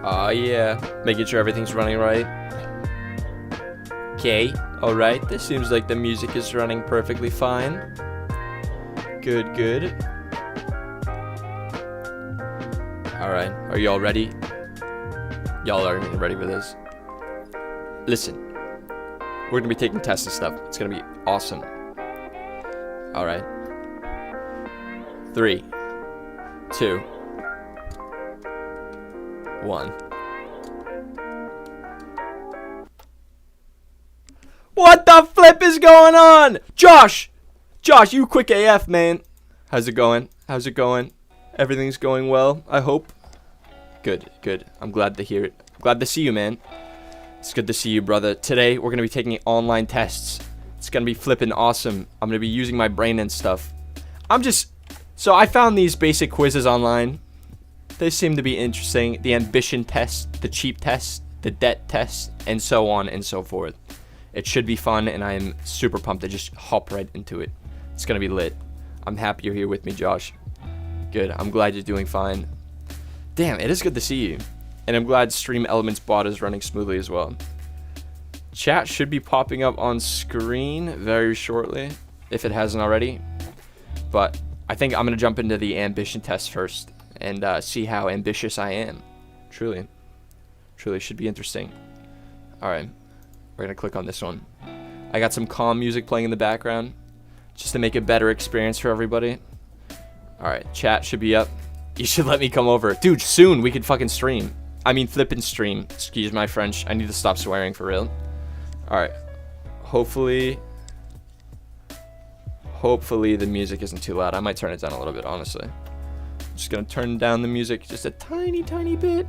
Yeah, making sure everything's running right. Okay, alright, this seems like the music is running perfectly fine. Good, good. Alright, are y'all ready? Y'all are ready for this. Listen, we're gonna be taking tests and stuff. It's gonna be awesome. Alright. 3, 2, 1. What the flip is going on? Josh, you quick AF, man. How's it going? Everything's going well, I hope. Good. I'm glad to hear it. Glad to see you, man. It's good to see you, brother. Today, we're going to be taking online tests. It's going to be flipping awesome. I'm going to be using my brain and stuff. So I found these basic quizzes online. They seem to be interesting. The ambition test, the cheap test, the debt test, and so on and so forth. It should be fun, and I am super pumped to just hop right into it. It's going to be lit. I'm happy you're here with me, Josh. Good. I'm glad you're doing fine. Damn, it is good to see you. And I'm glad Stream Elements bot is running smoothly as well. Chat should be popping up on screen very shortly, if it hasn't already. But I think I'm going to jump into the ambition test first and see how ambitious I am. Truly should be interesting. Alright, we're going to click on this one. I got some calm music playing in the background, just to make a better experience for everybody. Alright, chat should be up. You should let me come over. Dude, soon we could fucking stream. I mean, flippin' stream. Excuse my French. I need to stop swearing for real. Alright. Hopefully the music isn't too loud. I might turn it down a little bit, honestly. I'm just gonna turn down the music just a tiny bit.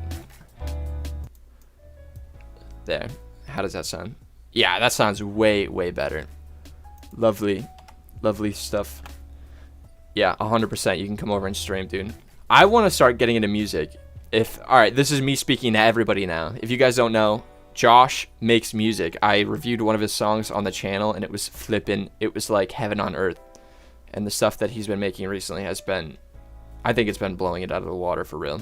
There. How does that sound? Yeah, that sounds way better. Lovely stuff. Yeah, 100%. You can come over and stream, dude. I want to start getting into music. Alright, this is me speaking to everybody now. If you guys don't know, Josh makes music. I reviewed one of his songs on the channel, and it was flippin'. It was like heaven on earth. And the stuff that he's been making recently has been, I think it's been blowing it out of the water for real.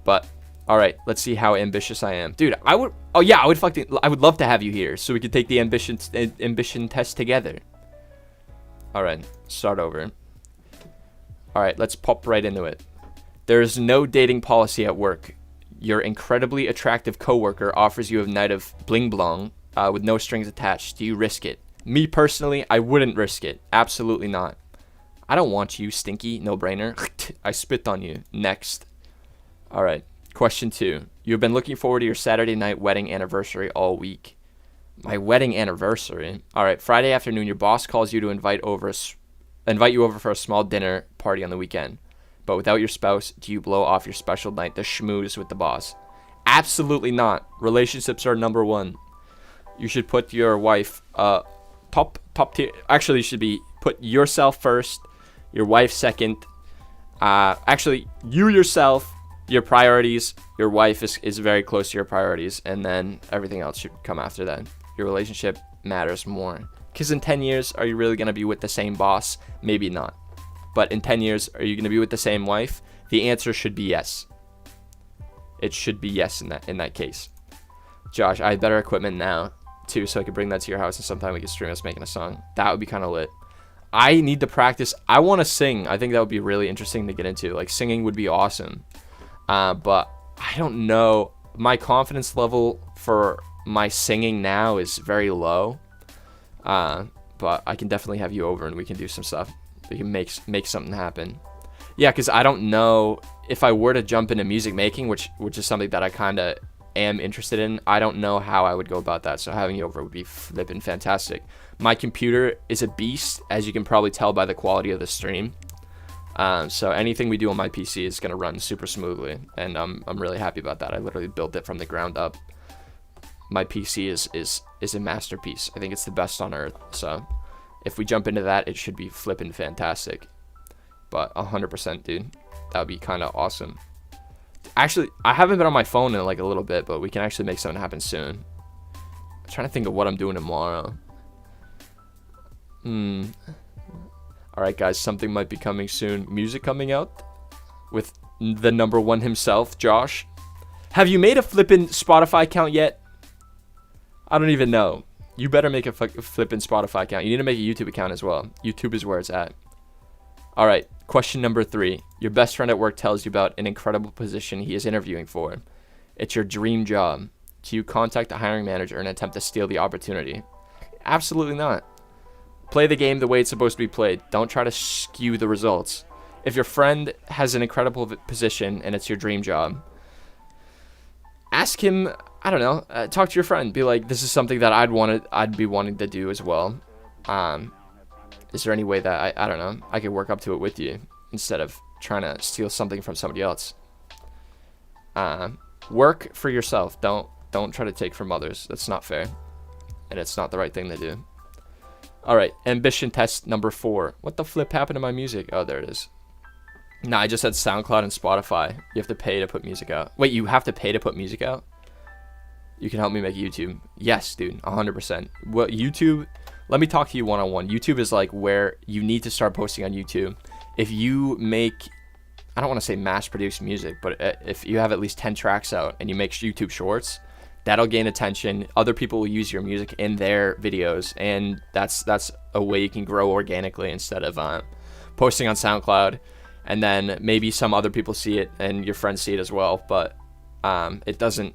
But, alright, let's see how ambitious I am. Dude, I would love to have you here so we could take the ambition test together. Alright, start over. Alright, let's pop right into it. There is no dating policy at work. Your incredibly attractive coworker offers you a night of bling blong with no strings attached. Do you risk it? Me personally, I wouldn't risk it. Absolutely not. I don't want you, stinky, no-brainer. I spit on you. Next. Alright, question 2. You've been looking forward to your Saturday night wedding anniversary all week. My wedding anniversary? Alright, Friday afternoon, your boss calls you to invite you over for a small dinner party on the weekend. But without your spouse, do you blow off your special night to schmooze with the boss? Absolutely not. Relationships are number one. You should put your wife top tier. Actually, you should be put yourself first, your wife second. Actually, you yourself, your priorities. Your wife is very close to your priorities, and then everything else should come after that. Your relationship matters more. Because in 10 years, are you really going to be with the same boss? Maybe not. But in 10 years, are you going to be with the same wife? The answer should be yes. It should be yes in that case. Josh, I have better equipment now, too, so I could bring that to your house and sometime we could stream us making a song. That would be kind of lit. I need to practice. I want to sing. I think that would be really interesting to get into. Like, singing would be awesome. But I don't know. My confidence level for my singing now is very low. But I can definitely have you over and we can do some stuff. We can make something happen. Yeah, because I don't know if I were to jump into music making, which is something that I kind of am interested in. I don't know how I would go about that. So having you over would be flipping fantastic. My computer is a beast, as you can probably tell by the quality of the stream. So anything we do on my PC is gonna run super smoothly, and I'm really happy about that. I literally built it from the ground up. My PC is a masterpiece. I think it's the best on earth. So if we jump into that, it should be flipping fantastic. But 100%, dude, that would be kind of awesome. Actually, I haven't been on my phone in like a little bit, but we can actually make something happen soon. I'm trying to think of what I'm doing tomorrow. Alright, guys, something might be coming soon. Music coming out with the number one himself, Josh. Have you made a flippin' Spotify account yet? I don't even know. You better make a flippin' Spotify account. You need to make a YouTube account as well. YouTube is where it's at. All right, question number 3. Your best friend at work tells you about an incredible position he is interviewing for. It's your dream job. Do you contact the hiring manager and attempt to steal the opportunity? Absolutely not. Play the game the way it's supposed to be played. Don't try to skew the results. If your friend has an incredible position and it's your dream job, ask him, I don't know, talk to your friend. Be like, this is something that I'd be wanting to do as well. Is there any way that I don't know, I could work up to it with you instead of trying to steal something from somebody else? Work for yourself. Don't try to take from others. That's not fair, and it's not the right thing to do. All right, ambition test number 4. What the flip happened to my music? Oh, there it is. No, I just said SoundCloud and Spotify. You have to pay to put music out. Wait, you have to pay to put music out? You can help me make YouTube. Yes, dude, 100%. Well, YouTube, let me talk to you one-on-one. YouTube is like where you need to start posting on YouTube. If you make, I don't want to say mass-produced music, but if you have at least 10 tracks out and you make YouTube shorts, that'll gain attention. Other people will use your music in their videos, and that's a way you can grow organically instead of posting on SoundCloud, and then maybe some other people see it and your friends see it as well. But it doesn't.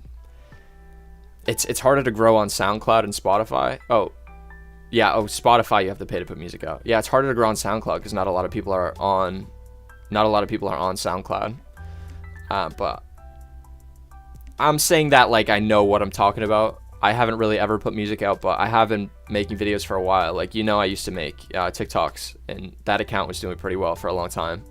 It's harder to grow on SoundCloud and Spotify. Spotify you have to pay to put music out. Yeah, it's harder to grow on SoundCloud because not a lot of people are on SoundCloud. But I'm saying that like I know what I'm talking about. I haven't really ever put music out, but I have been making videos for a while. Like, I used to make TikToks, and that account was doing pretty well for a long time.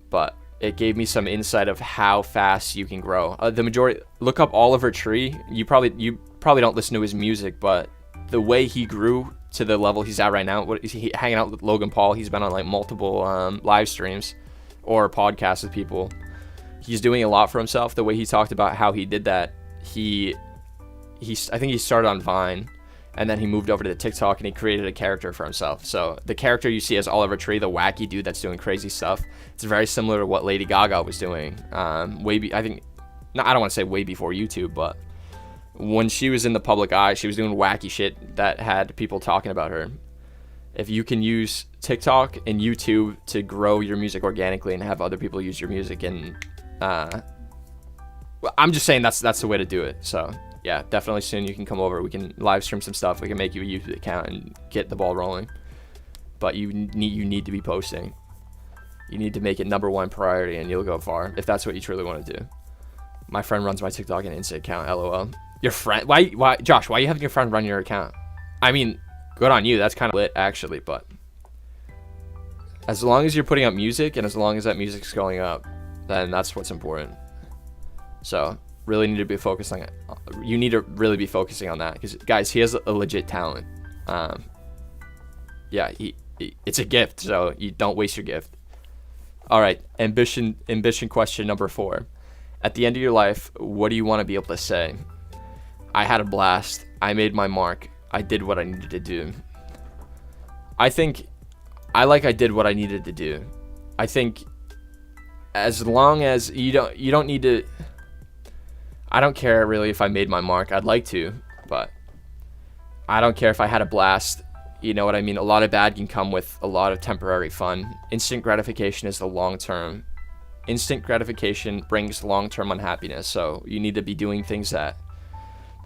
But it gave me some insight of how fast you can grow. The majority, look up Oliver Tree. You probably don't listen to his music, but the way he grew to the level he's at right now, he hanging out with Logan Paul. He's been on like multiple live streams or podcasts with people. He's doing a lot for himself. The way he talked about how he did that, I think he started on Vine, and then he moved over to the TikTok and he created a character for himself. So the character you see as Oliver Tree, the wacky dude that's doing crazy stuff, it's very similar to what Lady Gaga was doing. I don't want to say way before YouTube, but when she was in the public eye, she was doing wacky shit that had people talking about her. If you can use TikTok and YouTube to grow your music organically and have other people use your music, and I'm just saying that's the way to do it. So yeah, definitely soon you can come over. We can live stream some stuff. We can make you a YouTube account and get the ball rolling. But you need to be posting. You need to make it number 1 priority, and you'll go far if that's what you truly want to do. My friend runs my TikTok and Insta account. LOL. Your friend? Why, Josh? Why are you having your friend run your account? I mean, good on you. That's kind of lit, actually. But as long as you're putting up music, and as long as that music's going up, then that's what's important. So really need to be focused on it. You need to really be focusing on that, because guys, he has a legit talent. Yeah, it's a gift, so you don't waste your gift. All right, ambition question number 4. At the end of your life, what do you want to be able to say? I had a blast. I made my mark. I did what I needed to do. I think I did what I needed to do. I think as long as you don't need to. I don't care really if I made my mark. I'd like to, but I don't care if I had a blast. You know what I mean? A lot of bad can come with a lot of temporary fun. Instant gratification is the long term. Instant gratification brings long-term unhappiness. So you need to be doing things that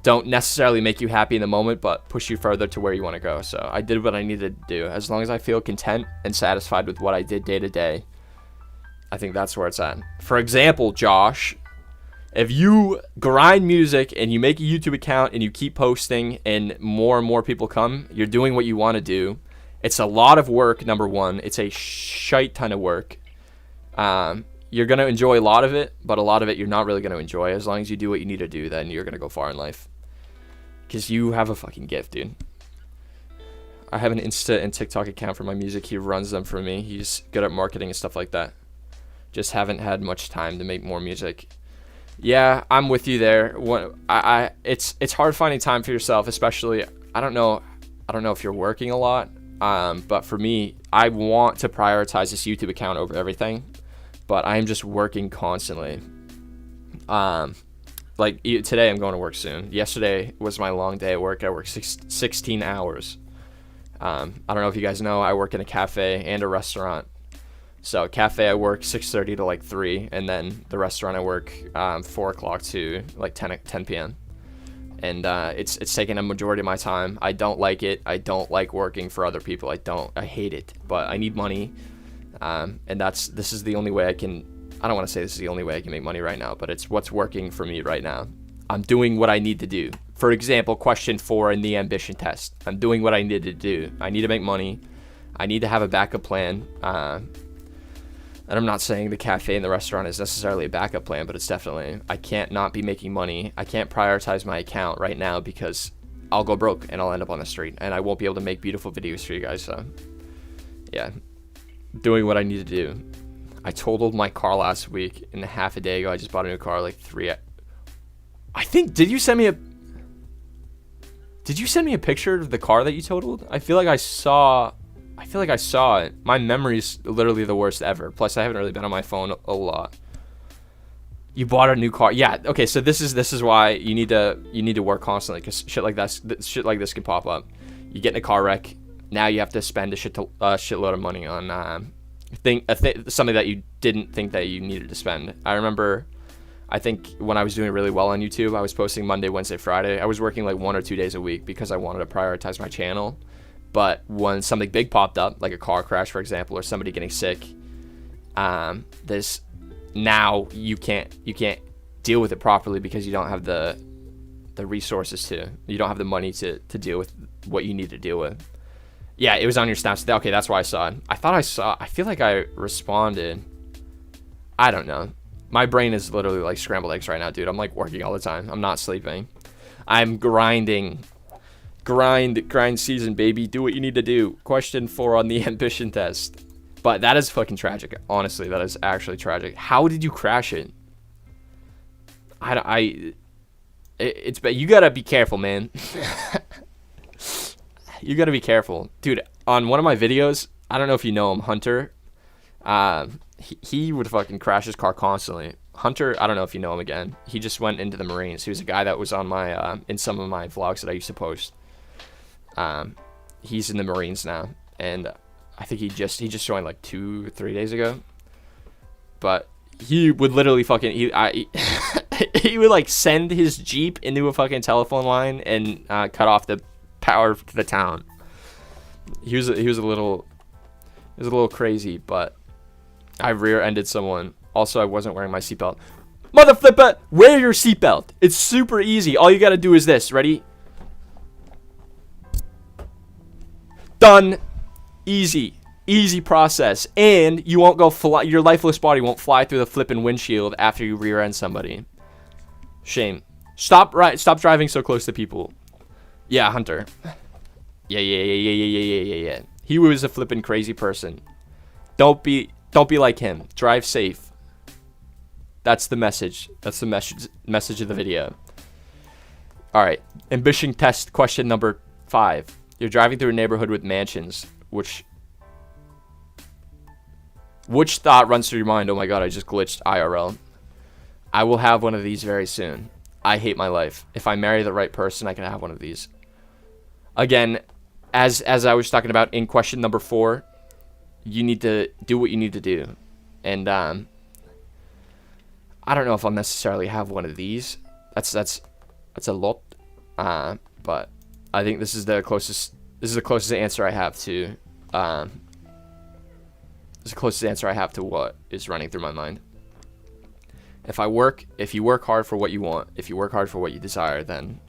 don't necessarily make you happy in the moment, but push you further to where you want to go. So I did what I needed to do. As long as I feel content and satisfied with what I did day to day, I think that's where it's at. For example, Josh, if you grind music and you make a YouTube account and you keep posting and more people come, you're doing what you want to do. It's a lot of work, number 1. It's a shite ton of work. You're going to enjoy a lot of it, but a lot of it you're not really going to enjoy. As long as you do what you need to do, then you're going to go far in life. Because you have a fucking gift, dude. I have an Insta and TikTok account for my music. He runs them for me. He's good at marketing and stuff like that. Just haven't had much time to make more music. Yeah, I'm with you there. It's hard finding time for yourself, especially. I don't know if you're working a lot, but for me, I want to prioritize this YouTube account over everything. But I am just working constantly. Like today I'm going to work soon. Yesterday was my long day at work. I worked 16 hours. I don't know if you guys know, I work in a cafe and a restaurant. So cafe I work 6:30 to like 3, and then the restaurant I work 4 o'clock to like 10 p.m. And it's taking a majority of my time. I don't like it. I don't like working for other people. I hate it. But I need money, and this is the only way I can. I don't want to say this is the only way I can make money right now, but it's what's working for me right now. I'm doing what I need to do. For example, question 4 in the ambition test. I'm doing what I need to do. I need to make money. I need to have a backup plan. And I'm not saying the cafe and the restaurant is necessarily a backup plan, but it's definitely, I can't not be making money. I can't prioritize my account right now because I'll go broke and I'll end up on the street and I won't be able to make beautiful videos for you guys. So yeah, doing what I need to do. I totaled my car last week, and half a day ago I just bought a new car, like 3. I think, did you send me a picture of the car that you totaled? I feel like I saw it. My memory's literally the worst ever. Plus, I haven't really been on my phone a lot. You bought a new car. Yeah. Okay. So this is why you need to work constantly, because shit like this can pop up. You get in a car wreck. Now you have to spend a shitload of money on something that you didn't think that you needed to spend. I remember, I think when I was doing really well on YouTube, I was posting Monday, Wednesday, Friday. I was working like 1 or 2 days a week because I wanted to prioritize my channel. But when something big popped up, like a car crash, for example, or somebody getting sick, now you can't deal with it properly because you don't have the resources to. You don't have the money to deal with what you need to deal with. Yeah, it was on your snaps. Okay, that's why I saw it. I feel like I responded. I don't know. My brain is literally like scrambled eggs right now, dude. I'm like working all the time. I'm not sleeping. I'm grinding. Grind season, baby. Do what you need to do. Question 4 on the ambition test. But that is fucking tragic. Honestly, that is actually tragic. How did you crash it? You gotta be careful, man. You gotta be careful, dude. On one of my videos, I don't know if you know him, Hunter. He would fucking crash his car constantly. Hunter, I don't know if you know him again. He just went into the Marines. He was a guy that was on my in some of my vlogs that I used to post. He's in the Marines now, and I think he just joined like 2-3 days ago. But he would literally fucking he would like send his Jeep into a fucking telephone line and cut off the power to the town. He was a little crazy, but I rear-ended someone. Also, I wasn't wearing my seatbelt. Mother flipper, wear your seatbelt. It's super easy. All you gotta do is this. Ready? Done. Easy process. And you won't go fly. Your lifeless body won't fly through the flipping windshield after you rear end somebody. Shame. Stop driving so close to people. Yeah, Hunter. Yeah. He was a flipping crazy person. Don't be like him. Drive safe. That's the message. That's the message of the video. All right. Ambition test question number 5. You're driving through a neighborhood with mansions. Which thought runs through your mind? Oh my god, I just glitched IRL. I will have one of these very soon. I hate my life. If I marry the right person, I can have one of these. Again, as I was talking about in question number 4, you need to do what you need to do. And I don't know if I'll necessarily have one of these. That's a lot. But I think this is the closest answer I have to what is running through my mind. If you work hard for what you want, if you work hard for what you desire, then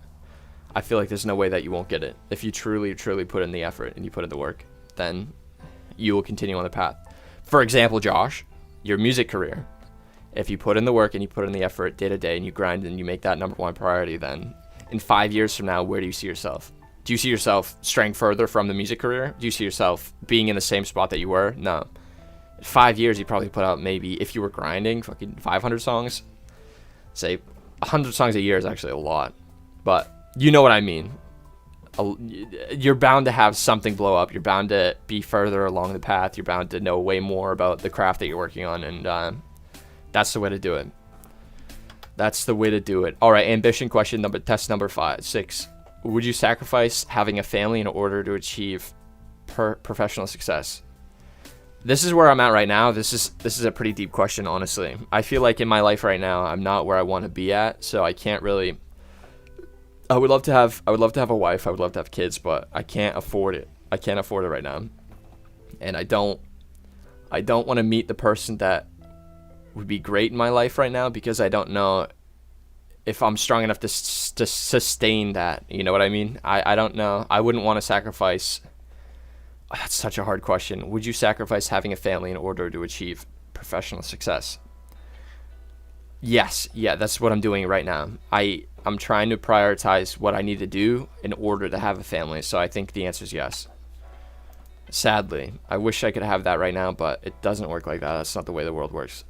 I feel like there's no way that you won't get it. If you truly put in the effort and you put in the work, then you will continue on the path. For example, Josh, your music career. If you put in the work and you put in the effort day to day and you grind and you make that number 1 priority, then in 5 years from now, where do you see yourself? Do you see yourself straying further from the music career? Do you see yourself being in the same spot that you were? No. In 5 years, you probably put out maybe, if you were grinding, fucking 500 songs. Say 100 songs a year is actually a lot. But you know what I mean. You're bound to have something blow up. You're bound to be further along the path. You're bound to know way more about the craft that you're working on. And that's the way to do it. That's the way to do it. All right, ambition question test number 6. Would you sacrifice having a family in order to achieve professional success? This is where I'm at right now. This is a pretty deep question, honestly. I feel like in my life right now, I'm not where I want to be at, so I can't really. I would love to have a wife. I would love to have kids, but I can't afford it. I can't afford it right now, and I don't want to meet the person that would be great in my life right now, because I don't know if I'm strong enough to sustain that. You know what I mean? I don't know. I wouldn't want to sacrifice. Oh, that's such a hard question. Would you sacrifice having a family in order to achieve professional success? Yes. Yeah, that's what I'm doing right now. I'm trying to prioritize what I need to do in order to have a family. So I think the answer is yes. Sadly, I wish I could have that right now, but it doesn't work like that. That's not the way the world works.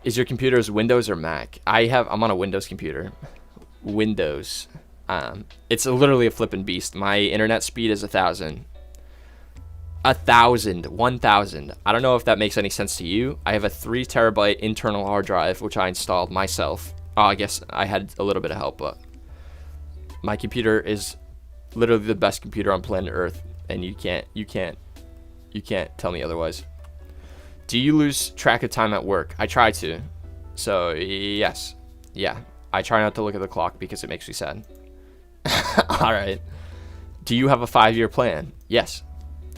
Is your computer Windows or Mac? I'm on a Windows computer. Windows. It's literally a flippin' beast. My internet speed is 1,000. 1,000. I don't know if that makes any sense to you. I have a 3 terabyte internal hard drive, which I installed myself. Oh, I guess I had a little bit of help, but my computer is literally the best computer on planet Earth, and you can't tell me otherwise. Do you lose track of time at work? I try to. So, yes. Yeah. I try not to look at the clock because it makes me sad. All right. Do you have a 5-year plan? Yes.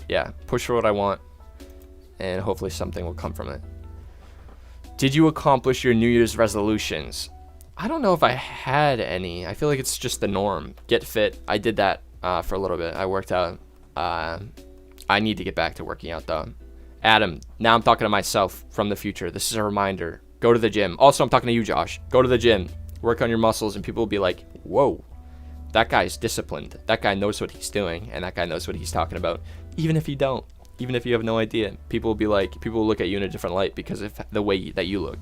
Yeah. Push for what I want, and hopefully something will come from it. Did you accomplish your New Year's resolutions? I don't know if I had any. I feel like it's just the norm. Get fit. I did that for a little bit. I worked out. I need to get back to working out, though. Adam, now I'm talking to myself from the future. This is a reminder. Go to the gym. Also, I'm talking to you, Josh. Go to the gym. Work on your muscles, and people will be like, whoa, that guy's disciplined. That guy knows what he's doing, and that guy knows what he's talking about. Even if you don't. Even if you have no idea. People will look at you in a different light because of the way that you look.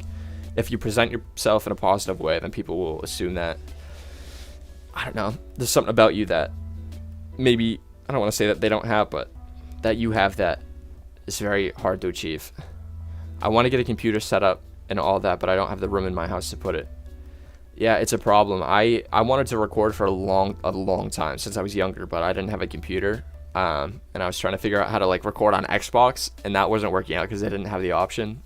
If you present yourself in a positive way, then people will assume that, I don't know, there's something about you that maybe, I don't want to say that they don't have, but that you have that is very hard to achieve. I want to get a computer set up and all that, but I don't have the room in my house to put it. Yeah, it's a problem. I wanted to record for a long time since I was younger, but I didn't have a computer. And I was trying to figure out how to record on Xbox, and that wasn't working out because I didn't have the option.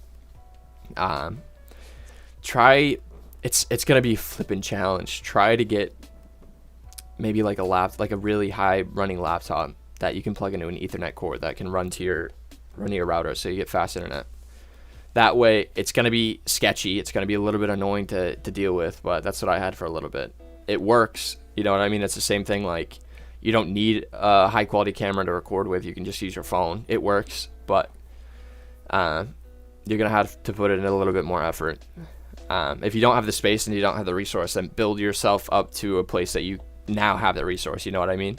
It's gonna be a flipping challenge. Try to get maybe a really high running laptop that you can plug into an Ethernet cord that can run to your router, so you get fast internet. That way, it's gonna be sketchy. It's gonna be a little bit annoying to deal with, but that's what I had for a little bit. It works. You know what I mean? It's the same thing. You don't need a high quality camera to record with. You can just use your phone. It works, but you're gonna have to put in a little bit more effort. If you don't have the space and you don't have the resource, then build yourself up to a place that you now have the resource. You know what I mean?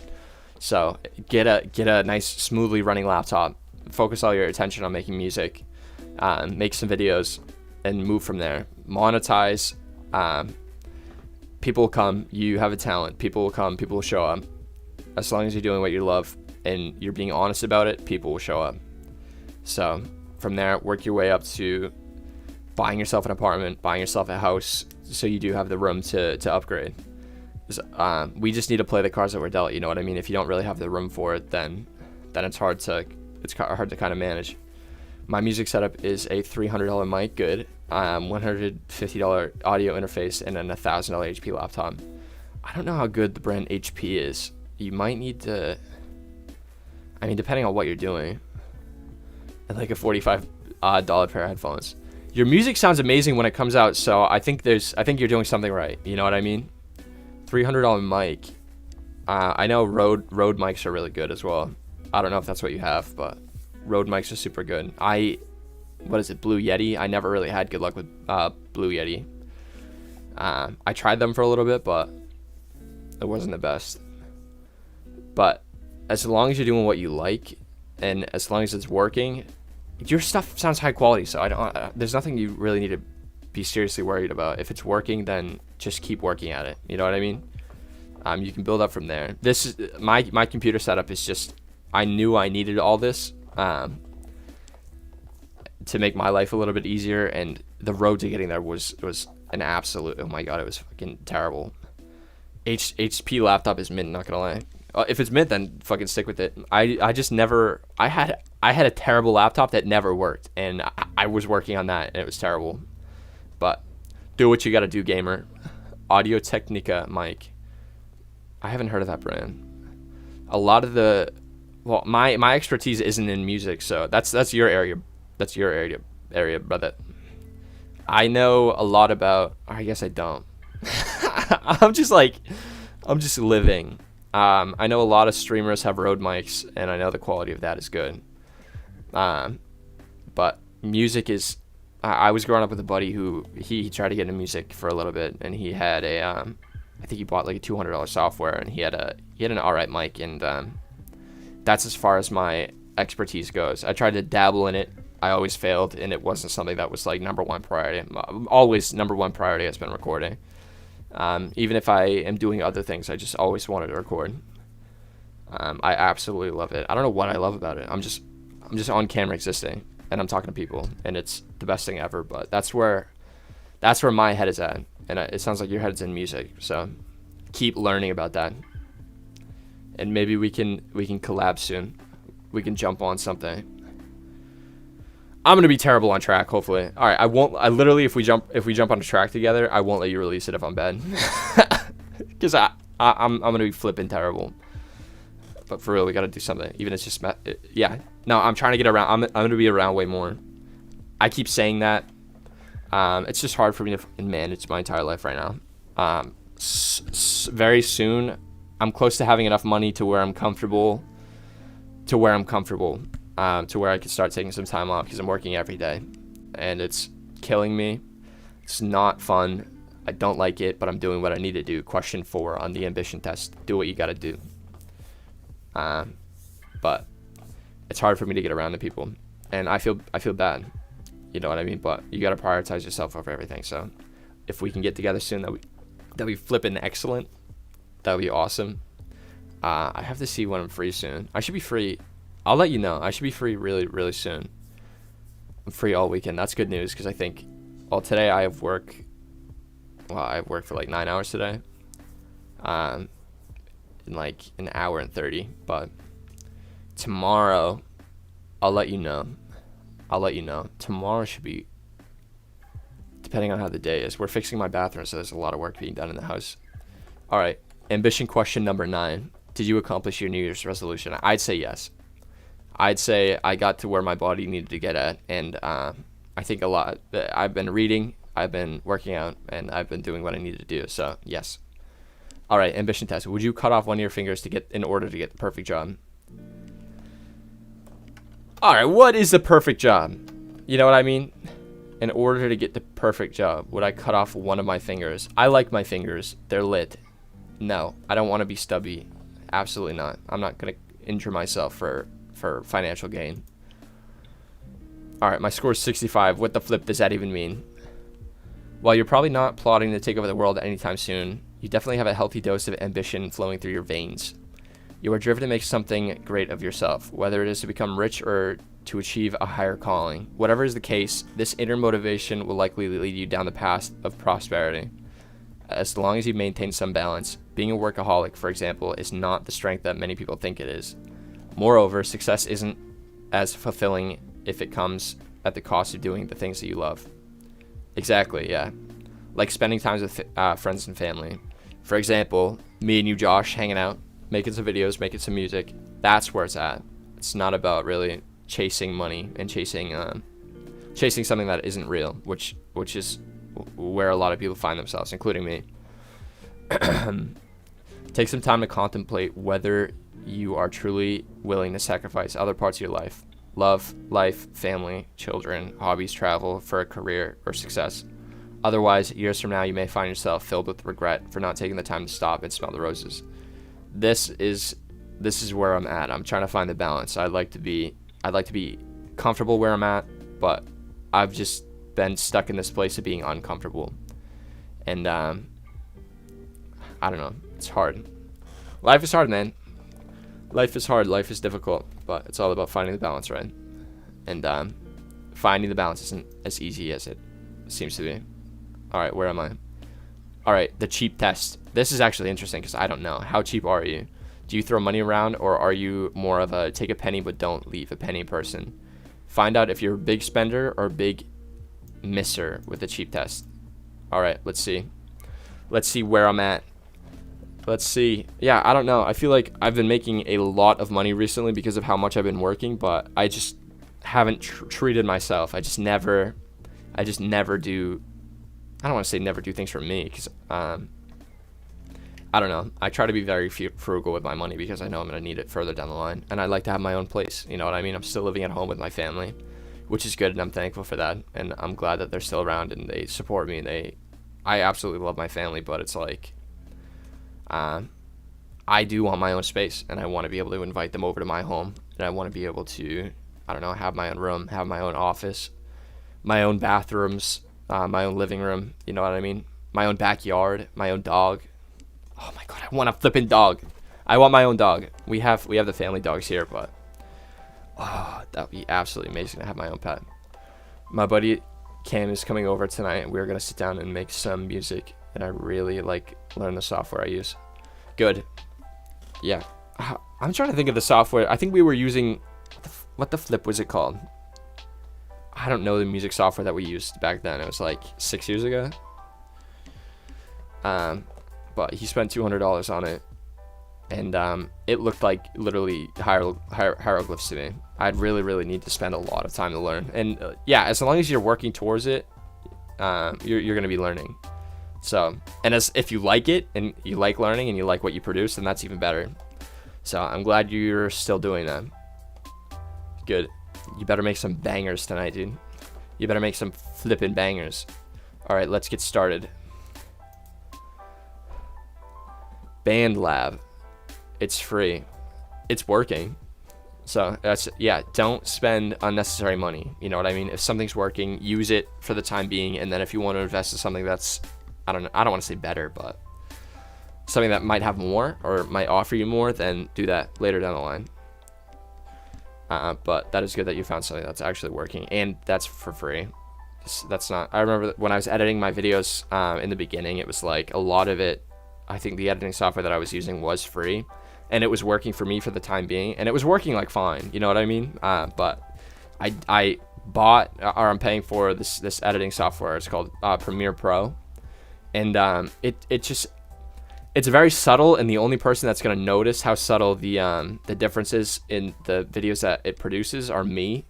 So get a nice smoothly running laptop. Focus all your attention on making music. Make some videos and move from there. Monetize. People will come. You have a talent. People will come. People will show up. As long as you're doing what you love and you're being honest about it, people will show up. So from there, work your way up to buying yourself an apartment, buying yourself a house, so you do have the room to upgrade. We just need to play the cards that we're dealt. You know what I mean? If you don't really have the room for it, then it's hard to kind of manage. My music setup is a $300 mic, good, $150 audio interface, and then a $1,000 HP laptop. I don't know how good the brand HP is. You might need to, depending on what you're doing, and a $45 pair of headphones. Your music sounds amazing when it comes out, so I think you're doing something right. You know what I mean? $300 mic. I know Rode mics are really good as well. I don't know if that's what you have, but Rode mics are super good. What is it, Blue Yeti? I never really had good luck with Blue Yeti. I tried them for a little bit, but it wasn't the best. But as long as you're doing what you like, and as long as it's working, your stuff sounds high quality. So there's nothing you really need to be seriously worried about. If it's working, then just keep working at it. You know what I mean? You can build up from there. This is my computer setup is just, I knew I needed all this to make my life a little bit easier, and the road to getting there was an absolute, oh my god, it was fucking terrible. HP laptop is mint, not gonna lie. If it's mint, then fucking stick with it. I just never, I had a terrible laptop that never worked, and I was working on that, and it was terrible. But do what you gotta do, gamer. Audio Technica mic. I haven't heard of that brand. A lot of the, well, my expertise isn't in music, so that's your area. That's your area, brother. I know a lot about, I guess I don't. I'm just living. I know a lot of streamers have Rode mics, and I know the quality of that is good. But music is, I was growing up with a buddy who he tried to get into music for a little bit, and he had a, I think he bought like a $200 software, and he had an alright mic, and that's as far as my expertise goes. I tried to dabble in it. I always failed, and it wasn't something that was like number one priority. Always number one priority has been recording. Even if I am doing other things, I just always wanted to record. I absolutely love it. I don't know what I love about it. I'm just on camera existing, and I'm talking to people, and it's the best thing ever. But that's where my head is at, and it sounds like your head's in music. So keep learning about that, and maybe we can collab soon. We can jump on something. I'm gonna be terrible on track, hopefully. All right, I won't. I literally, if we jump on a track together, I won't let you release it if I'm bad, because I'm gonna be flipping terrible. But for real, we gotta do something. Even if it's just yeah. No, I'm trying to get around. I'm gonna be around way more. I keep saying that. It's just hard for me to fucking manage my entire life right now. Very soon, I'm close to having enough money to where I'm comfortable. To where I can start taking some time off, because I'm working every day, and it's killing me. It's not fun. I don't like it, but I'm doing what I need to do. Question 4 on the ambition test: do what you gotta do. But it's hard for me to get around to people, and I feel bad. You know what I mean? But you gotta prioritize yourself over everything. So if we can get together soon, that we flipping excellent. That would be awesome. I have to see when I'm free soon. I should be free. I'll let you know. I should be free really, really soon. I'm free all weekend. That's good news, because I think, well, today I have work. Well, I've worked for like 9 hours today. In like an hour and 30. But tomorrow, I'll let you know. Tomorrow should be, depending on how the day is. We're fixing my bathroom, so there's a lot of work being done in the house. All right. Ambition question number 9. Did you accomplish your New Year's resolution? I'd say yes. I'd say I got to where my body needed to get at, and I think a lot. I've been reading, I've been working out, and I've been doing what I needed to do. So yes. All right, ambition test. Would you cut off one of your fingers in order to get the perfect job? All right, what is the perfect job? You know what I mean? In order to get the perfect job, would I cut off one of my fingers? I like my fingers. They're lit. No, I don't want to be stubby. Absolutely not. I'm not gonna injure myself for financial gain. All right, my score is 65. What the flip does that even mean? While you're probably not plotting to take over the world anytime soon, you definitely have a healthy dose of ambition flowing through your veins. You are driven to make something great of yourself, whether it is to become rich or to achieve a higher calling. Whatever is the case, this inner motivation will likely lead you down the path of prosperity. As long as you maintain some balance, being a workaholic, for example, is not the strength that many people think it is. Moreover, success isn't as fulfilling if it comes at the cost of doing the things that you love. Exactly, yeah. Like spending time with friends and family. For example, me and you, Josh, hanging out, making some videos, making some music. That's where it's at. It's not about really chasing money and chasing something that isn't real, which is where a lot of people find themselves, including me. Take some time to contemplate whether you are truly willing to sacrifice other parts of your life. Love, life, family, children, hobbies, travel, for a career or success. Otherwise, years from now, you may find yourself filled with regret for not taking the time to stop and smell the roses. This is where I'm at. I'm trying to find the balance. I'd like to be comfortable where I'm at, but I've just been stuck in this place of being uncomfortable. And I don't know. It's hard. Life is hard, man. Life is hard. Life is difficult, but it's all about finding the balance, right? And finding the balance isn't as easy as it seems to be. All right, where am I? All right, the cheap test. This is actually interesting because I don't know. How cheap are you? Do you throw money around, or are you more of a take a penny but don't leave a penny person? Find out if you're a big spender or a big misser with the cheap test. All right, let's see. Let's see where I'm at. Let's see. Yeah, I don't know. I feel like I've been making a lot of money recently because of how much I've been working, but I just haven't treated myself. I just never do. I don't want to say never do things for me because I don't know. I try to be very frugal with my money because I know I'm going to need it further down the line. And I like to have my own place. You know what I mean? I'm still living at home with my family, which is good. And I'm thankful for that. And I'm glad that they're still around and they support me. And I absolutely love my family, but it's like, I do want my own space and I want to be able to invite them over to my home. And I want to be able to, I don't know, have my own room, have my own office, my own bathrooms, my own living room. You know what I mean? My own backyard, my own dog. Oh my god, I want a flipping dog. I want my own dog. We have the family dogs here, but that would be absolutely amazing to have my own pet. My buddy Cam is coming over tonight, and we're gonna sit down and make some music. And I really like learn the software I use. Good. Yeah, I'm trying to think of the software. I think we were using what the flip was it called? I don't know the music software that we used back then. It was like 6 years ago. But he spent $200 on it, and it looked like literally hieroglyphs to me. I'd really need to spend a lot of time to learn, and yeah, as long as you're working towards it, you're gonna be learning. So, and if you like it and you like learning and you like what you produce, then that's even better. So I'm glad you're still doing that. Good. You better make some bangers tonight, dude. You better make some flippin' bangers. All right, let's get started. BandLab, it's free, it's working. So don't spend unnecessary money. You know what I mean? If something's working, use it for the time being, and then if you want to invest in something that's, I don't want to say better, but something that might have more or might offer you more, then do that later down the line. But that is good that you found something that's actually working, and that's for free. That's not, I remember when I was editing my videos in the beginning, it was like a lot of it, I think the editing software that I was using was free, and it was working for me for the time being, and it was working like fine, you know what I mean? But I bought, or I'm paying for this editing software. It's called Premiere Pro, and it's very subtle, and the only person that's gonna notice how subtle the differences in the videos that it produces are me.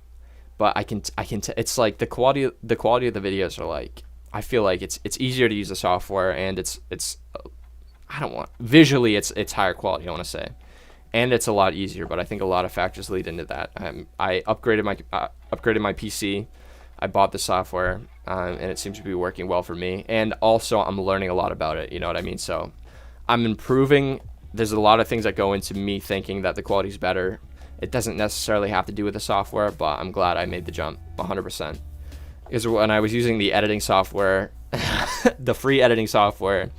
But it's like the quality of the videos are like, I feel like it's easier to use the software, and it's visually it's higher quality, I want to say, and it's a lot easier, but I think a lot of factors lead into that. I upgraded my PC, I bought the software, and it seems to be working well for me, and also I'm learning a lot about it, you know what I mean? So I'm improving. There's a lot of things that go into me thinking that the quality's better. It doesn't necessarily have to do with the software, but I'm glad I made the jump 100%. Because when I was using the editing software, the free editing software,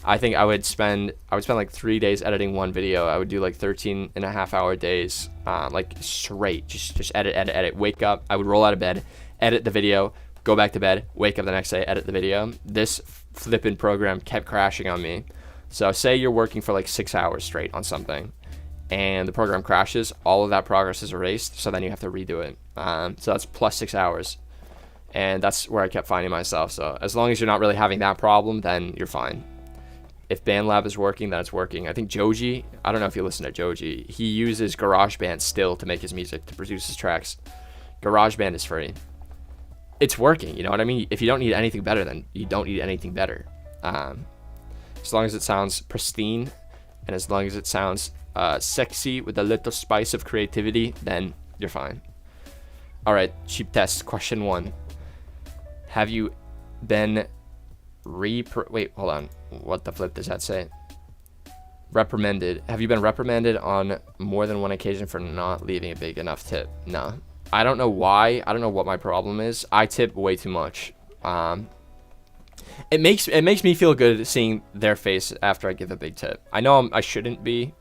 I think I would spend like 3 days editing one video. I would do like 13.5-hour days, like straight, just edit, wake up. I would roll out of bed, edit the video, go back to bed, wake up the next day, edit the video. This flippin' program kept crashing on me. So say you're working for like 6 hours straight on something, and the program crashes, all of that progress is erased, so then you have to redo it. So that's plus 6 hours. And that's where I kept finding myself. So as long as you're not really having that problem, then you're fine. If BandLab is working, then it's working. I think Joji, I don't know if you listen to Joji, he uses GarageBand still to make his music, to produce his tracks. GarageBand is free. It's working, you know what I mean? If you don't need anything better, then you don't need anything better. As long as it sounds pristine, and as long as it sounds sexy with a little spice of creativity, then you're fine. All right, cheap test, question 1. Have you been wait, hold on. What the flip does that say? Reprimanded. Have you been reprimanded on more than one occasion for not leaving a big enough tip? No. I don't know why. I don't know what my problem is. I tip way too much. It makes me feel good seeing their face after I give a big tip. I know I shouldn't be,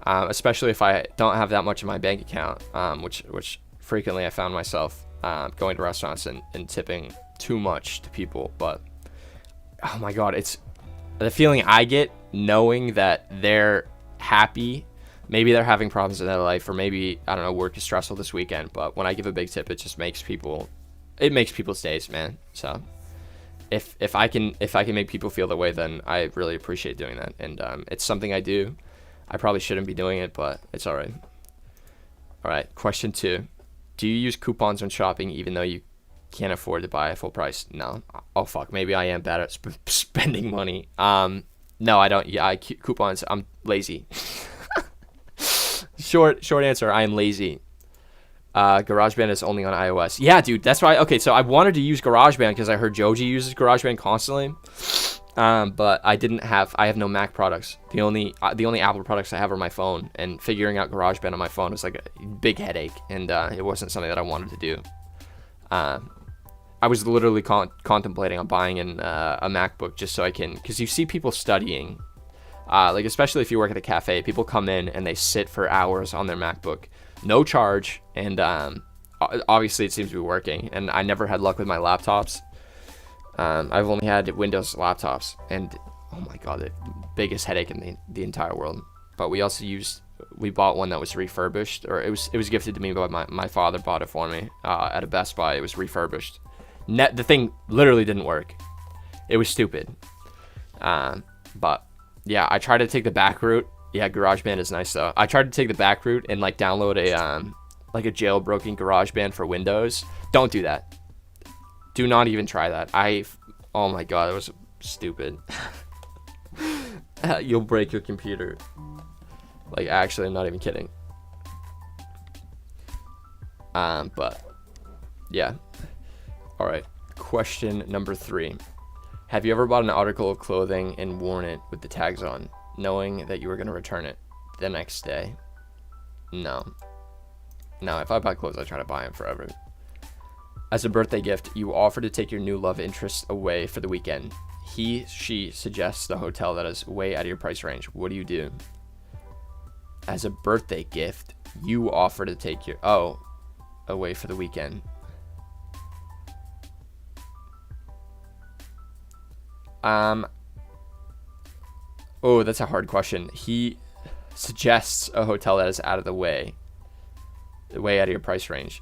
especially if I don't have that much in my bank account, which frequently I found myself going to restaurants and tipping too much to people, but oh my God, it's the feeling I get knowing that they're happy. Maybe they're having problems in their life, or maybe, I don't know, work is stressful this weekend. But when I give a big tip, it just makes people's days, man. So if I can make people feel that way, then I really appreciate doing that. And it's something I do. I probably shouldn't be doing it, but it's all right. All right, question 2. Do you use coupons when shopping even though you can't afford to buy a full price? No. Oh, fuck. Maybe I am bad at spending money. No, I don't. Yeah, coupons. I'm lazy. Short answer, I am lazy. GarageBand is only on iOS. Yeah, dude, that's right. Okay, so I wanted to use GarageBand because I heard Joji uses GarageBand constantly. But I have no Mac products. The only Apple products I have are my phone, and figuring out GarageBand on my phone was like a big headache, and it wasn't something that I wanted to do. I was literally contemplating on buying a MacBook just so I can, because you see people studying, like especially if you work at a cafe, people come in and they sit for hours on their MacBook, no charge, and obviously it seems to be working. And I never had luck with my laptops. I've only had Windows laptops, and oh my God, the biggest headache in the entire world. But we bought one that was refurbished, or it was gifted to me by my father. Bought it for me at a Best Buy. It was refurbished. The thing literally didn't work. It was stupid. But yeah, I tried to take the back route. Yeah, GarageBand is nice though. I tried to take the back route and like download a jailbroken GarageBand for Windows. Don't do that. Do not even try that. Oh my God, it was stupid. You'll break your computer. Like, actually, I'm not even kidding. But yeah. All right. Question number 3. Have you ever bought an article of clothing and worn it with the tags on, knowing that you were going to return it the next day? No. No, if I buy clothes, I try to buy them forever. As a birthday gift, you offer to take your new love interest away for the weekend. She suggests the hotel that is way out of your price range. What do you do? As a birthday gift, you offer to take your away for the weekend. Oh, that's a hard question. He suggests a hotel that is out of the way out of your price range.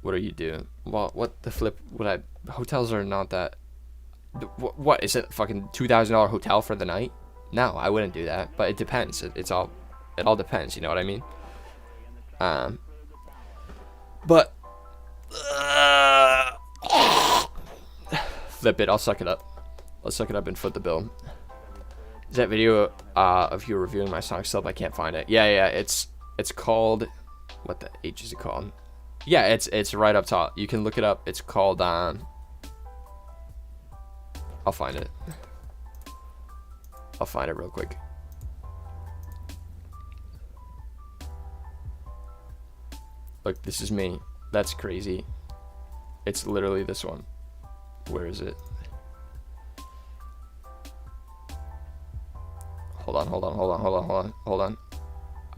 What do you do? Well, what the flip would I... Hotels are not that... What is it, fucking $2,000 hotel for the night? No, I wouldn't do that. But it depends. It all depends. You know what I mean? But flip it. I'll suck it up. Let's suck it up and foot the bill. Is that video of you reviewing my song still up? I can't find it. Yeah. It's called... What the H is it called? Yeah, it's right up top. You can look it up. It's called I'll find it. I'll find it real quick. Look, this is me. That's crazy. It's literally this one. Where is it? Hold on.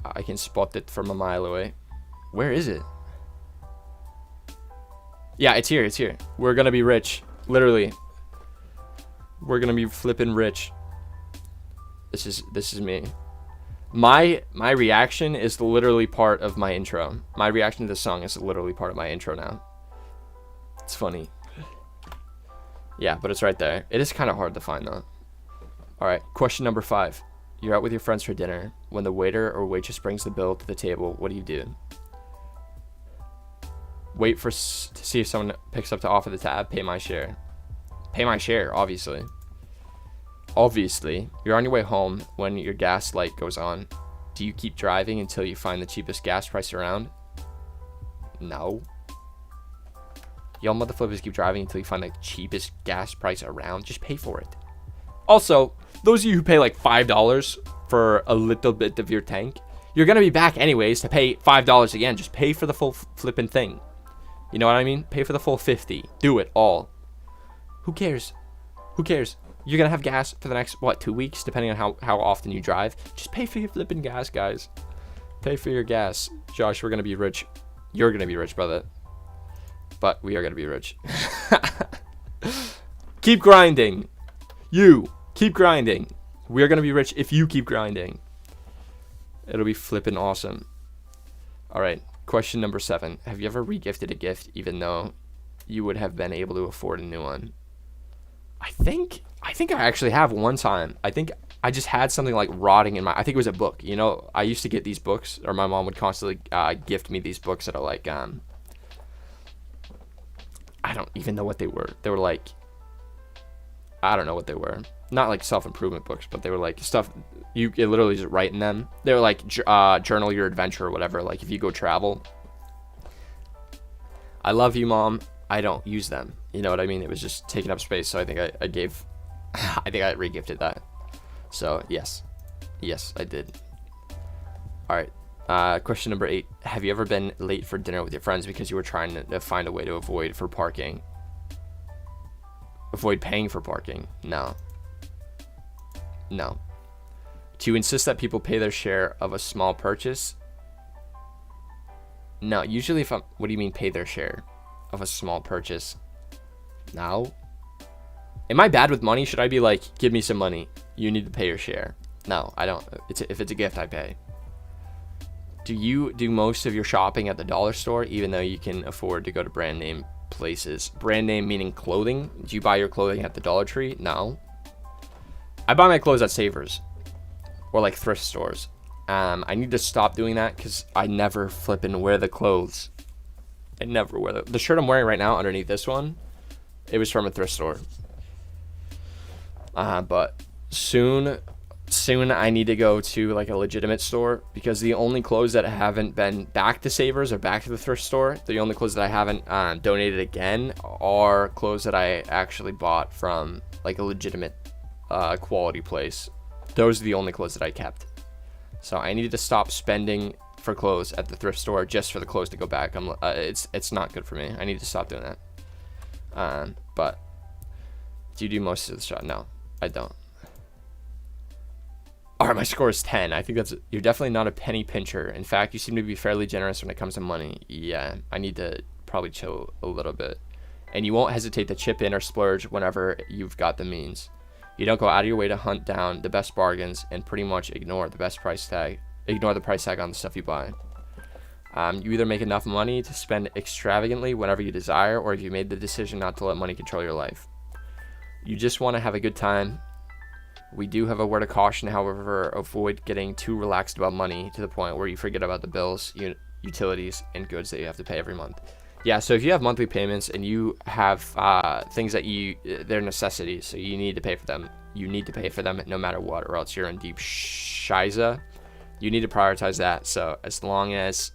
I can spot it from a mile away. Where is it? Yeah, it's here. We're gonna be rich. Literally. We're gonna be flipping rich. This is me. My reaction is literally part of my intro. My reaction to this song is literally part of my intro now. It's funny. Yeah, but it's right there. It is kind of hard to find though. Alright, question number 5. You're out with your friends for dinner. When the waiter or waitress brings the bill to the table, what do you do? Wait to see if someone picks up to offer the tab. Pay my share. Pay my share, obviously. Obviously, you're on your way home when your gas light goes on. Do you keep driving until you find the cheapest gas price around? No. Y'all motherfuckers keep driving until you find the cheapest gas price around. Just pay for it. Also, those of you who pay like $5 for a little bit of your tank, you're going to be back anyways to pay $5 again. Just pay for the full flipping thing. You know what I mean? Pay for the full 50. Do it all. Who cares? Who cares? You're going to have gas for the next, 2 weeks, depending on how often you drive. Just pay for your flipping gas, guys. Pay for your gas. Josh, we're going to be rich. You're going to be rich, brother. But we are going to be rich. Keep grinding. You keep grinding. We're gonna be rich if you keep grinding. It'll be flipping awesome. All right, question number 7. Have you ever regifted a gift even though you would have been able to afford a new one? I think I actually have one time. I think I just had something like rotting in I think it was a book. You know, I used to get these books, or my mom would constantly gift me these books that are like, I don't even know what they were. They were like, I don't know what they were. Not like self-improvement books, but they were like stuff you literally just write in them. They were like journal your adventure or whatever. Like if you go travel. I love you, Mom. I don't use them. You know what I mean? It was just taking up space. So I think I gave, I think I regifted that. So yes, I did. All right. Question number 8. Have you ever been late for dinner with your friends because you were trying to find a way to avoid paying for parking? No. To insist that people pay their share of a small purchase? No, usually what do you mean pay their share of a small purchase? No. Am I bad with money? Should I be like, give me some money, you need to pay your share? No, I don't. If it's a gift, I pay. Do you do most of your shopping at the dollar store even though you can afford to go to brand name places? Brand name meaning clothing? Do you buy your clothing at the Dollar Tree? No. I buy my clothes at Savers or like thrift stores. I need to stop doing that because I never flippin' wear the clothes. I never wear the shirt I'm wearing right now underneath this one. It was from a thrift store. But soon I need to go to like a legitimate store because the only clothes that haven't been back to Savers or back to the thrift store, the only clothes that I haven't donated again are clothes that I actually bought from like a legitimate quality place. Those are the only clothes that I kept. So I needed to stop spending for clothes at the thrift store just for the clothes to go back. It's not good for me. I need to stop doing that. But do you do most of the shop? No, I don't. All right, my score is 10. I think you're definitely not a penny pincher. In fact, you seem to be fairly generous when it comes to money. Yeah, I need to probably chill a little bit. And you won't hesitate to chip in or splurge whenever you've got the means. You don't go out of your way to hunt down the best bargains and pretty much ignore the price tag on the stuff you buy. You either make enough money to spend extravagantly whenever you desire, or if you made the decision not to let money control your life. You just want to have a good time. We do have a word of caution, however, avoid getting too relaxed about money to the point where you forget about the bills, utilities, and goods that you have to pay every month. Yeah, so if you have monthly payments and you have things that they're necessities, so you need to pay for them. You need to pay for them no matter what, or else you're in deep shiza. You need to prioritize that. So as long as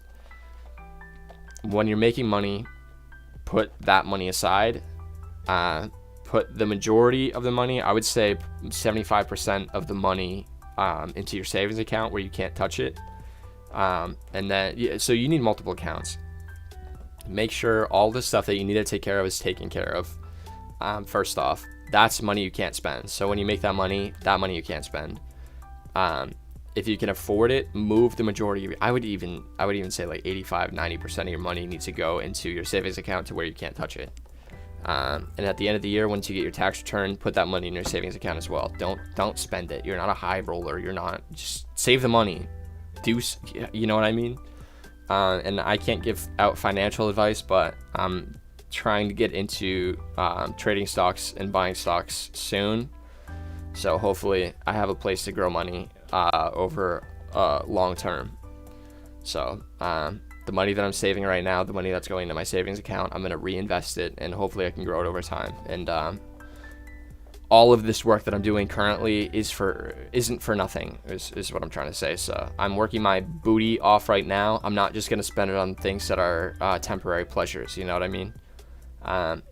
when you're making money, put that money aside. Put the majority of the money, I would say 75% of the money into your savings account where you can't touch it. And then, so you need multiple accounts. Make sure all the stuff that you need to take care of is taken care of. First off, that's money you can't spend. So when you make that money you can't spend. If you can afford it, move the majority of it. I would even say like 85-90% of your money needs to go into your savings account to where you can't touch it. And at the end of the year, once you get your tax return, put that money in your savings account as well. Don't spend it. You're not a high roller. Just save the money. You know what I mean? And I can't give out financial advice, but I'm trying to get into trading stocks and buying stocks soon. So hopefully I have a place to grow money over long term. So the money that I'm saving right now, the money that's going into my savings account, I'm going to reinvest it, and hopefully I can grow it over time. And all of this work that I'm doing currently isn't for nothing, is what I'm trying to say. So I'm working my booty off right now. I'm not just going to spend it on things that are temporary pleasures. You know what I mean?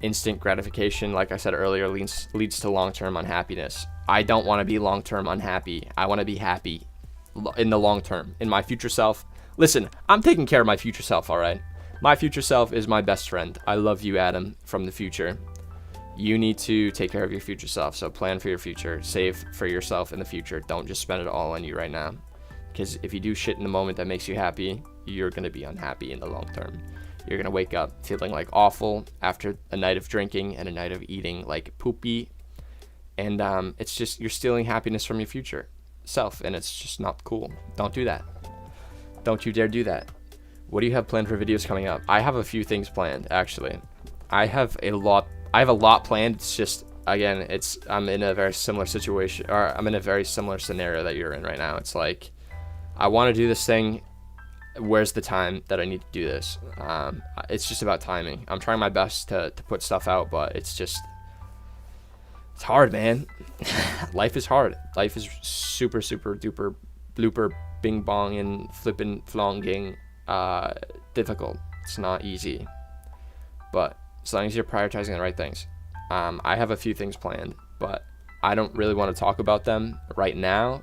Instant gratification, like I said earlier, leads to long-term unhappiness. I don't want to be long-term unhappy. I want to be happy in the long term, in my future self. Listen, I'm taking care of my future self, all right? My future self is my best friend. I love you, Adam, from the future. You need to take care of your future self, so plan for your future. Save for yourself in the future. Don't just spend it all on you right now. Because if you do shit in the moment that makes you happy, you're going to be unhappy in the long term. You're going to wake up feeling like awful after a night of drinking and a night of eating like poopy. And it's just, you're stealing happiness from your future self, and it's just not cool. Don't do that. Don't you dare do that. What do you have planned for videos coming up? I have a few things planned, actually. I have a lot planned. It's just, again, I'm in a very similar situation, or I'm in a very similar scenario that you're in right now. It's like, I want to do this thing. Where's the time that I need to do this? It's just about timing. I'm trying my best to put stuff out, but it's hard, man. Life is hard. Life is super, super duper blooper bing bong and flippin' flonging difficult. It's not easy, but as long as you're prioritizing the right things. I have a few things planned, but I don't really want to talk about them right now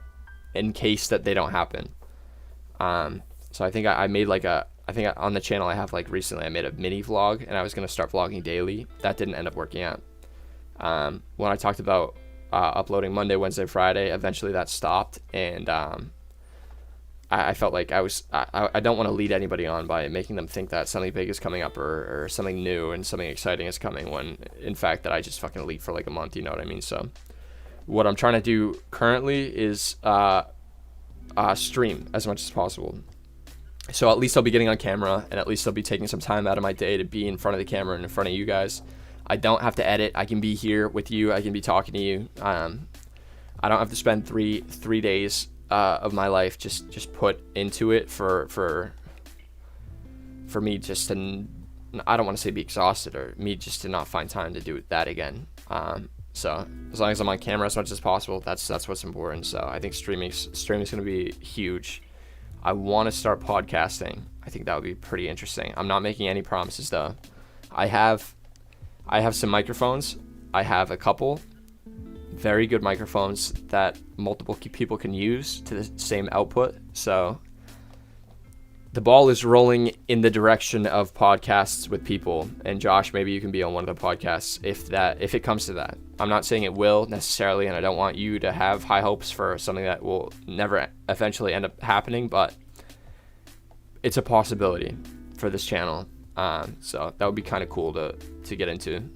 in case that they don't happen. So I think I made like on the channel I have, like, recently I made a mini vlog, and I was going to start vlogging daily. That didn't end up working out. When I talked about uploading Monday, Wednesday, Friday, eventually that stopped, and I felt like I don't want to lead anybody on by making them think that something big is coming up or something new and something exciting is coming, when in fact that I just fucking leave for like a month, you know what I mean? So what I'm trying to do currently is stream as much as possible. So at least I'll be getting on camera, and at least I'll be taking some time out of my day to be in front of the camera and in front of you guys. I don't have to edit. I can be here with you. I can be talking to you. I don't have to spend three days of my life just put into it for me just to, I don't want to say be exhausted, or me just to not find time to do that again. So as long as I'm on camera as much as possible, that's what's important. So I think streaming's going to be huge. I want to start podcasting. I think that would be pretty interesting. I'm not making any promises though. I have some microphones. I have a couple very good microphones that multiple people can use to the same output. So the ball is rolling in the direction of podcasts with people. And Josh, maybe you can be on one of the podcasts if it comes to that. I'm not saying it will necessarily, and I don't want you to have high hopes for something that will never eventually end up happening, but it's a possibility for this channel. So that would be kind of cool to get into.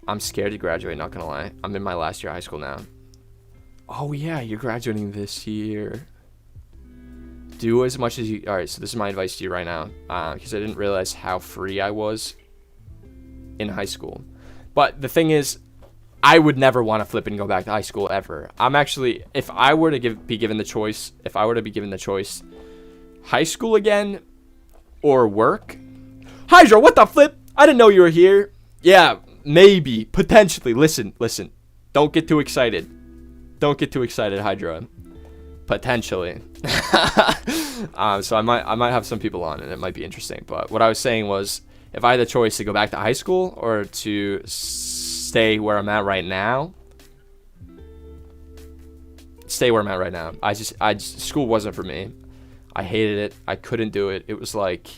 I'm scared to graduate, not gonna lie. I'm in my last year of high school now. Oh yeah, you're graduating this year. Do as much as you... Alright, so this is my advice to you right now. Because I didn't realize how free I was in high school. But the thing is, I would never want to flip and go back to high school ever. I'm actually... If I were to be given the choice... High school again or work? Hydra, what the flip? I didn't know you were here. Yeah, maybe. Potentially. Listen. Don't get too excited. Hydra. Potentially. So I might have some people on, and it might be interesting. But what I was saying was, if I had the choice to go back to high school or to stay where I'm at right now, school wasn't for me. I hated it. I couldn't do it. It was like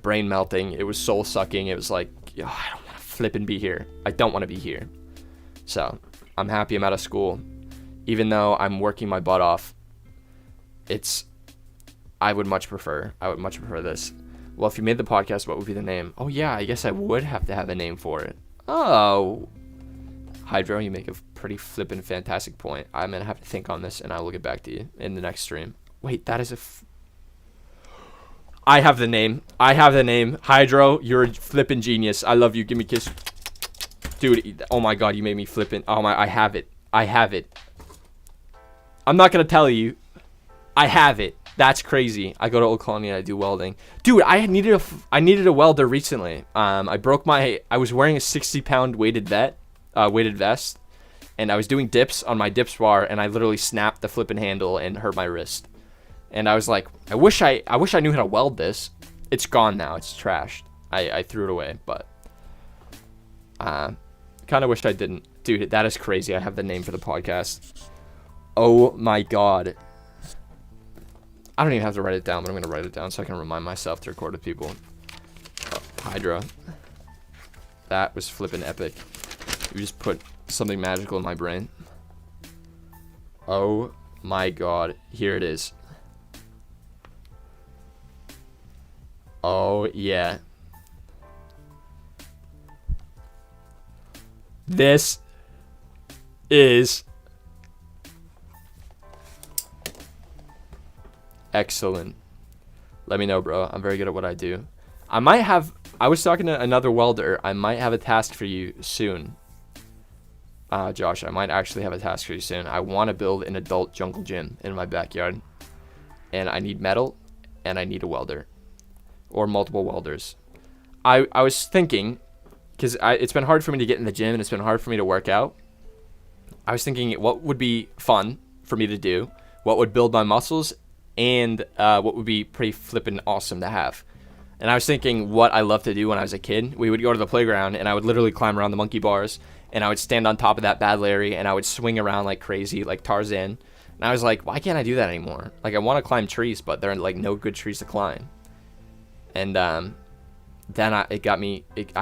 brain melting. It was soul sucking. It was like, I don't want to flip and be here. I don't want to be here. So I'm happy I'm out of school. Even though I'm working my butt off, I would much prefer this. Well, if you made the podcast, what would be the name? Oh yeah, I guess I would have to have a name for it. Oh, Hydro, you make a pretty flippin' fantastic point. I'm gonna have to think on this, and I will get back to you in the next stream. Wait, that is I have the name. Hydro, you're a flippin' genius. I love you. Give me a kiss. Dude, oh my god, you made me flippin'. Oh my, I have it. I'm not gonna tell you. I have it. That's crazy. I go to Old Colony and I do welding. Dude, I needed a welder recently. I was wearing a 60-pound weighted vest, and I was doing dips on my dips bar, and I literally snapped the flipping handle and hurt my wrist. And I was like, I wish I knew how to weld this. It's gone now. It's trashed. I threw it away, but kind of wished I didn't. Dude, that is crazy. I have the name for the podcast. Oh my god. I don't even have to write it down, but I'm going to write it down so I can remind myself to record with people. Oh, Hydra. That was flippin' epic. You just put something magical in my brain. Oh my god. Here it is. Oh Oh, yeah. This is excellent. Let me know, bro. I'm very good at what I do. I was talking to another welder. I might have a task for you soon. Josh, I might actually have a task for you soon. I want to build an adult jungle gym in my backyard. And I need metal, and I need a welder. Or multiple welders. I was thinking, because it's been hard for me to get in the gym, and it's been hard for me to work out. I was thinking what would be fun for me to do, what would build my muscles, and what would be pretty flippin' awesome to have. And I was thinking what I loved to do when I was a kid. We would go to the playground, and I would literally climb around the monkey bars, and I would stand on top of that bad Larry, and I would swing around like crazy, like Tarzan. And I was like, why can't I do that anymore? Like, I want to climb trees, but there are like no good trees to climb. And then I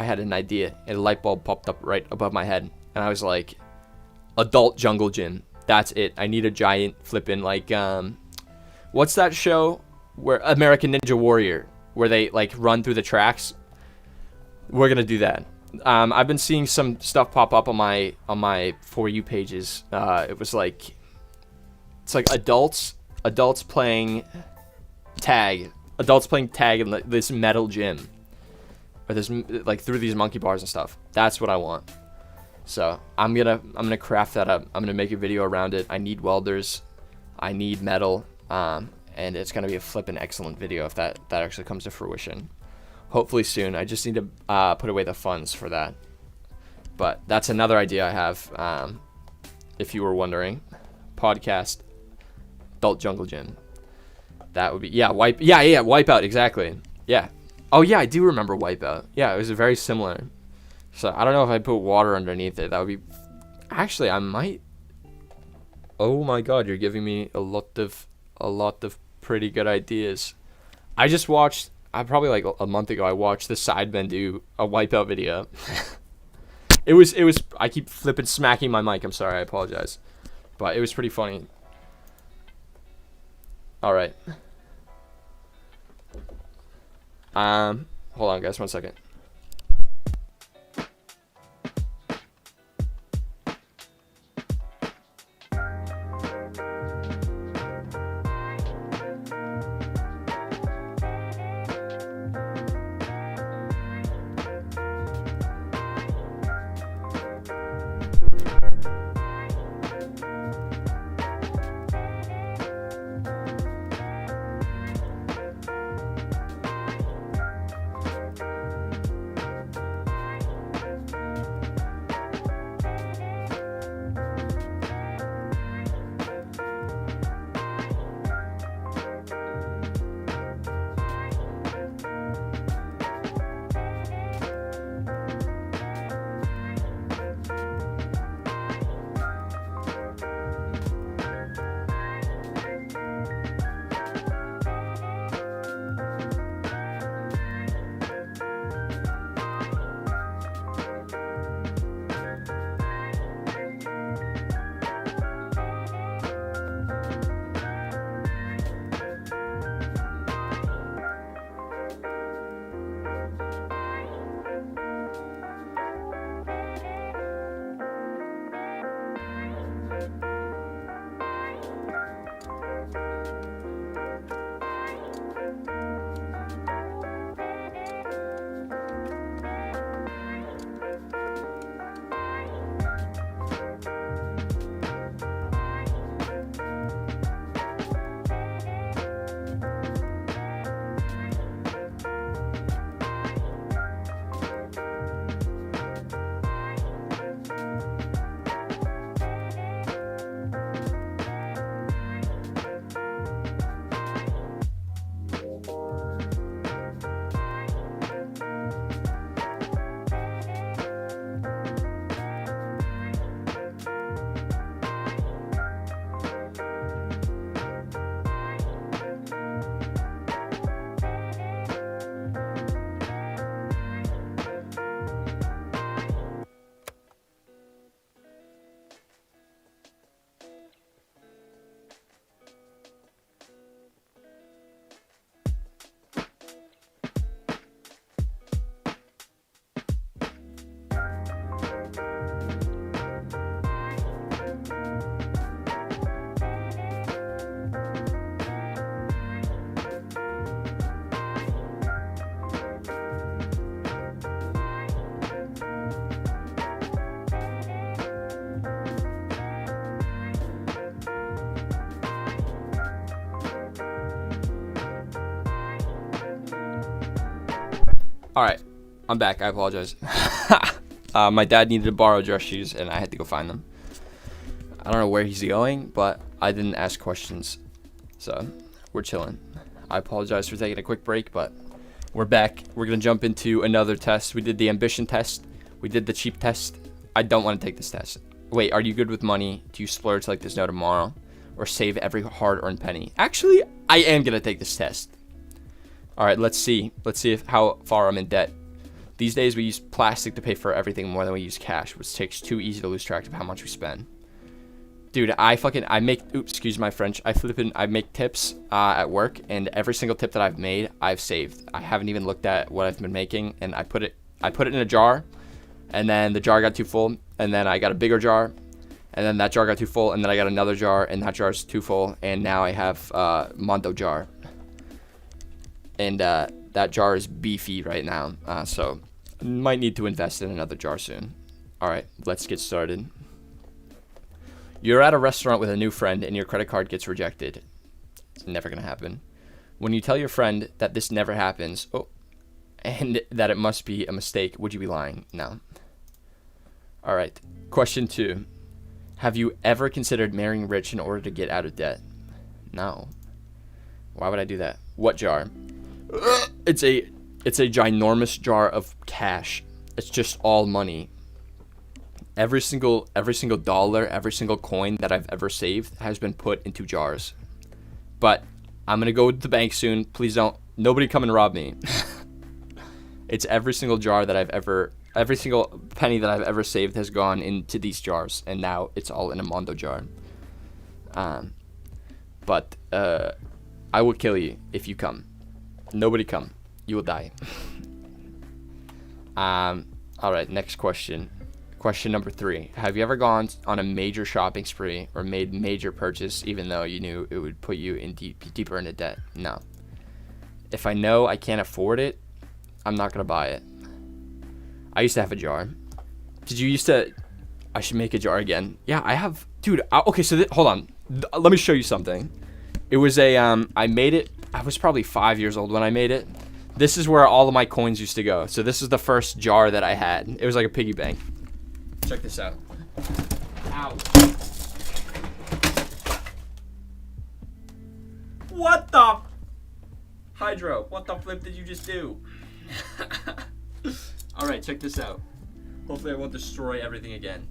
had an idea. A light bulb popped up right above my head, and I was like, adult jungle gym. That's it. I need a giant flippin' like what's that show where American Ninja Warrior, where they like run through the tracks? We're gonna do that. I've been seeing some stuff pop up on my For You pages. It's like adults playing tag in this metal gym, or this like through these monkey bars and stuff. That's what I want. So I'm gonna craft that up. I'm gonna make a video around it. I need welders, I need metal, and it's gonna be a flippin' excellent video if that actually comes to fruition. Hopefully soon. I just need to put away the funds for that. But that's another idea I have. If you were wondering, podcast, adult jungle gym. That would be Wipeout, exactly. Yeah. Oh yeah, I do remember Wipeout. Yeah, it was very similar. So I don't know if I put water underneath it. That would be. Actually, I might. Oh my God, you're giving me a lot of pretty good ideas. I just watched. Probably like a month ago, I watched the Sidemen do a Wipeout video. It was. I keep flipping, smacking my mic. I'm sorry. I apologize, but it was pretty funny. All right. Hold on, guys. 1 second. All right, I'm back. I apologize. My dad needed to borrow dress shoes, and I had to go find them. I don't know where he's going, but I didn't ask questions, so we're chilling. I apologize for taking a quick break, but we're back. We're gonna jump into another test. We did the ambition test. We did the cheap test. I don't want to take this test. Wait, are you good with money? Do you splurge like there's no tomorrow? Or save every hard-earned penny? Actually, I am gonna take this test. All right, let's see. Let's see how far I'm in debt. These days, we use plastic to pay for everything more than we use cash, which takes too easy to lose track of how much we spend. Dude, I make, oops, excuse my French. I make tips at work, and every single tip that I've made, I've saved. I haven't even looked at what I've been making, and I put it in a jar, and then the jar got too full, and then I got a bigger jar, and then that jar got too full, and then I got another jar, and that jar's too full, and now I have Mondo jar. And that jar is beefy right now, so might need to invest in another jar soon. All right, let's get started. You're at a restaurant with a new friend and your credit card gets rejected. It's never gonna happen. When you tell your friend that this never happens, and that it must be a mistake, would you be lying? No. All right, question 2. Have you ever considered marrying rich in order to get out of debt? No. Why would I do that? What jar? It's a ginormous jar of cash. It's just all money. Every single dollar, every single coin that I've ever saved has been put into jars. But I'm gonna go to the bank soon. Please don't. Nobody come and rob me. It's every single jar that every single penny that I've ever saved has gone into these jars, and now it's all in a Mondo jar. But I will kill you if you come. Nobody come. You will die. All right, next question. Question number 3. Have you ever gone on a major shopping spree or made major purchase even though you knew it would put you in deeper into debt? No. If I know I can't afford it, I'm not going to buy it. I used to have a jar. Did you used to... I should make a jar again. Yeah, I have... Dude, okay, so hold on. Let me show you something. It was a... I made it... I was probably 5 years old when I made it. This is where all of my coins used to go. So this is the first jar that I had. It was like a piggy bank. Check this out. Ow. What the... Hydro, what the flip did you just do? Alright, check this out. Hopefully I won't destroy everything again.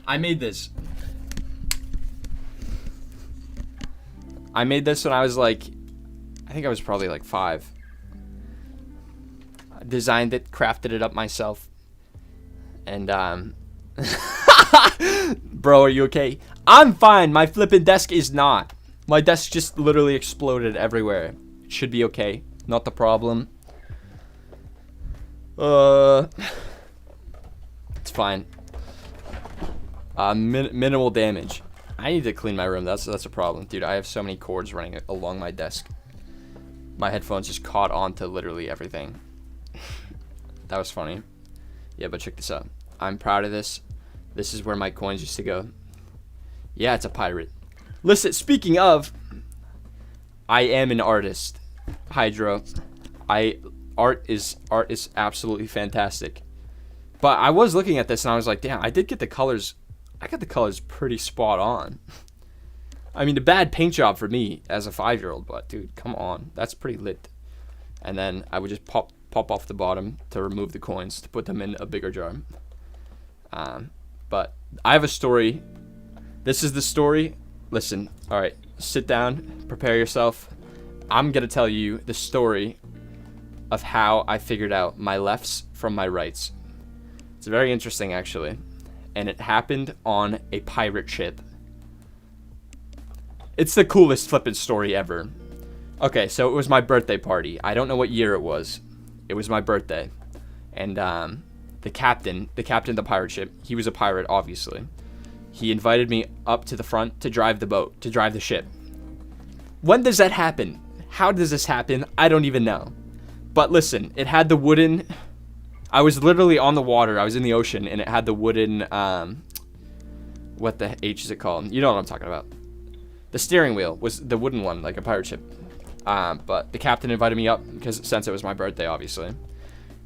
I made this. I made this when I was like, I think I was probably like 5. I designed it, crafted it up myself. And, bro, are you okay? I'm fine. My flippin' desk is not. My desk just literally exploded everywhere. It should be okay. Not the problem. It's fine. Minimal damage. I need to clean my room. That's a problem, dude. I have so many cords running along my desk. My headphones just caught on to literally everything. That was funny. Yeah, but check this out. I'm proud of this. This is where my coins used to go. Yeah, it's a pirate. Listen, speaking of, I am an artist. Hydro. Art is absolutely fantastic. But I was looking at this and I was like, damn, I did get the colors. I got the colors pretty spot on. I mean, a bad paint job for me as a 5-year-old, but dude, come on. That's pretty lit. And then I would just pop off the bottom to remove the coins to put them in a bigger jar. But I have a story. This is the story. Listen, all right, sit down, prepare yourself. I'm going to tell you the story of how I figured out my lefts from my rights. It's very interesting, actually. And it happened on a pirate ship. It's the coolest flippin' story ever. Okay, so it was my birthday party. I don't know what year it was. It was my birthday. And the captain of the pirate ship, he was a pirate, obviously. He invited me up to the front to drive the boat, to drive the ship. When does that happen? How does this happen? I don't even know. But listen, it had the wooden... I was literally on the water. I was in the ocean, and it had the wooden what the H is it called? You know what I'm talking about. The steering wheel was the wooden one, like a pirate ship. But the captain invited me up because since it was my birthday, obviously.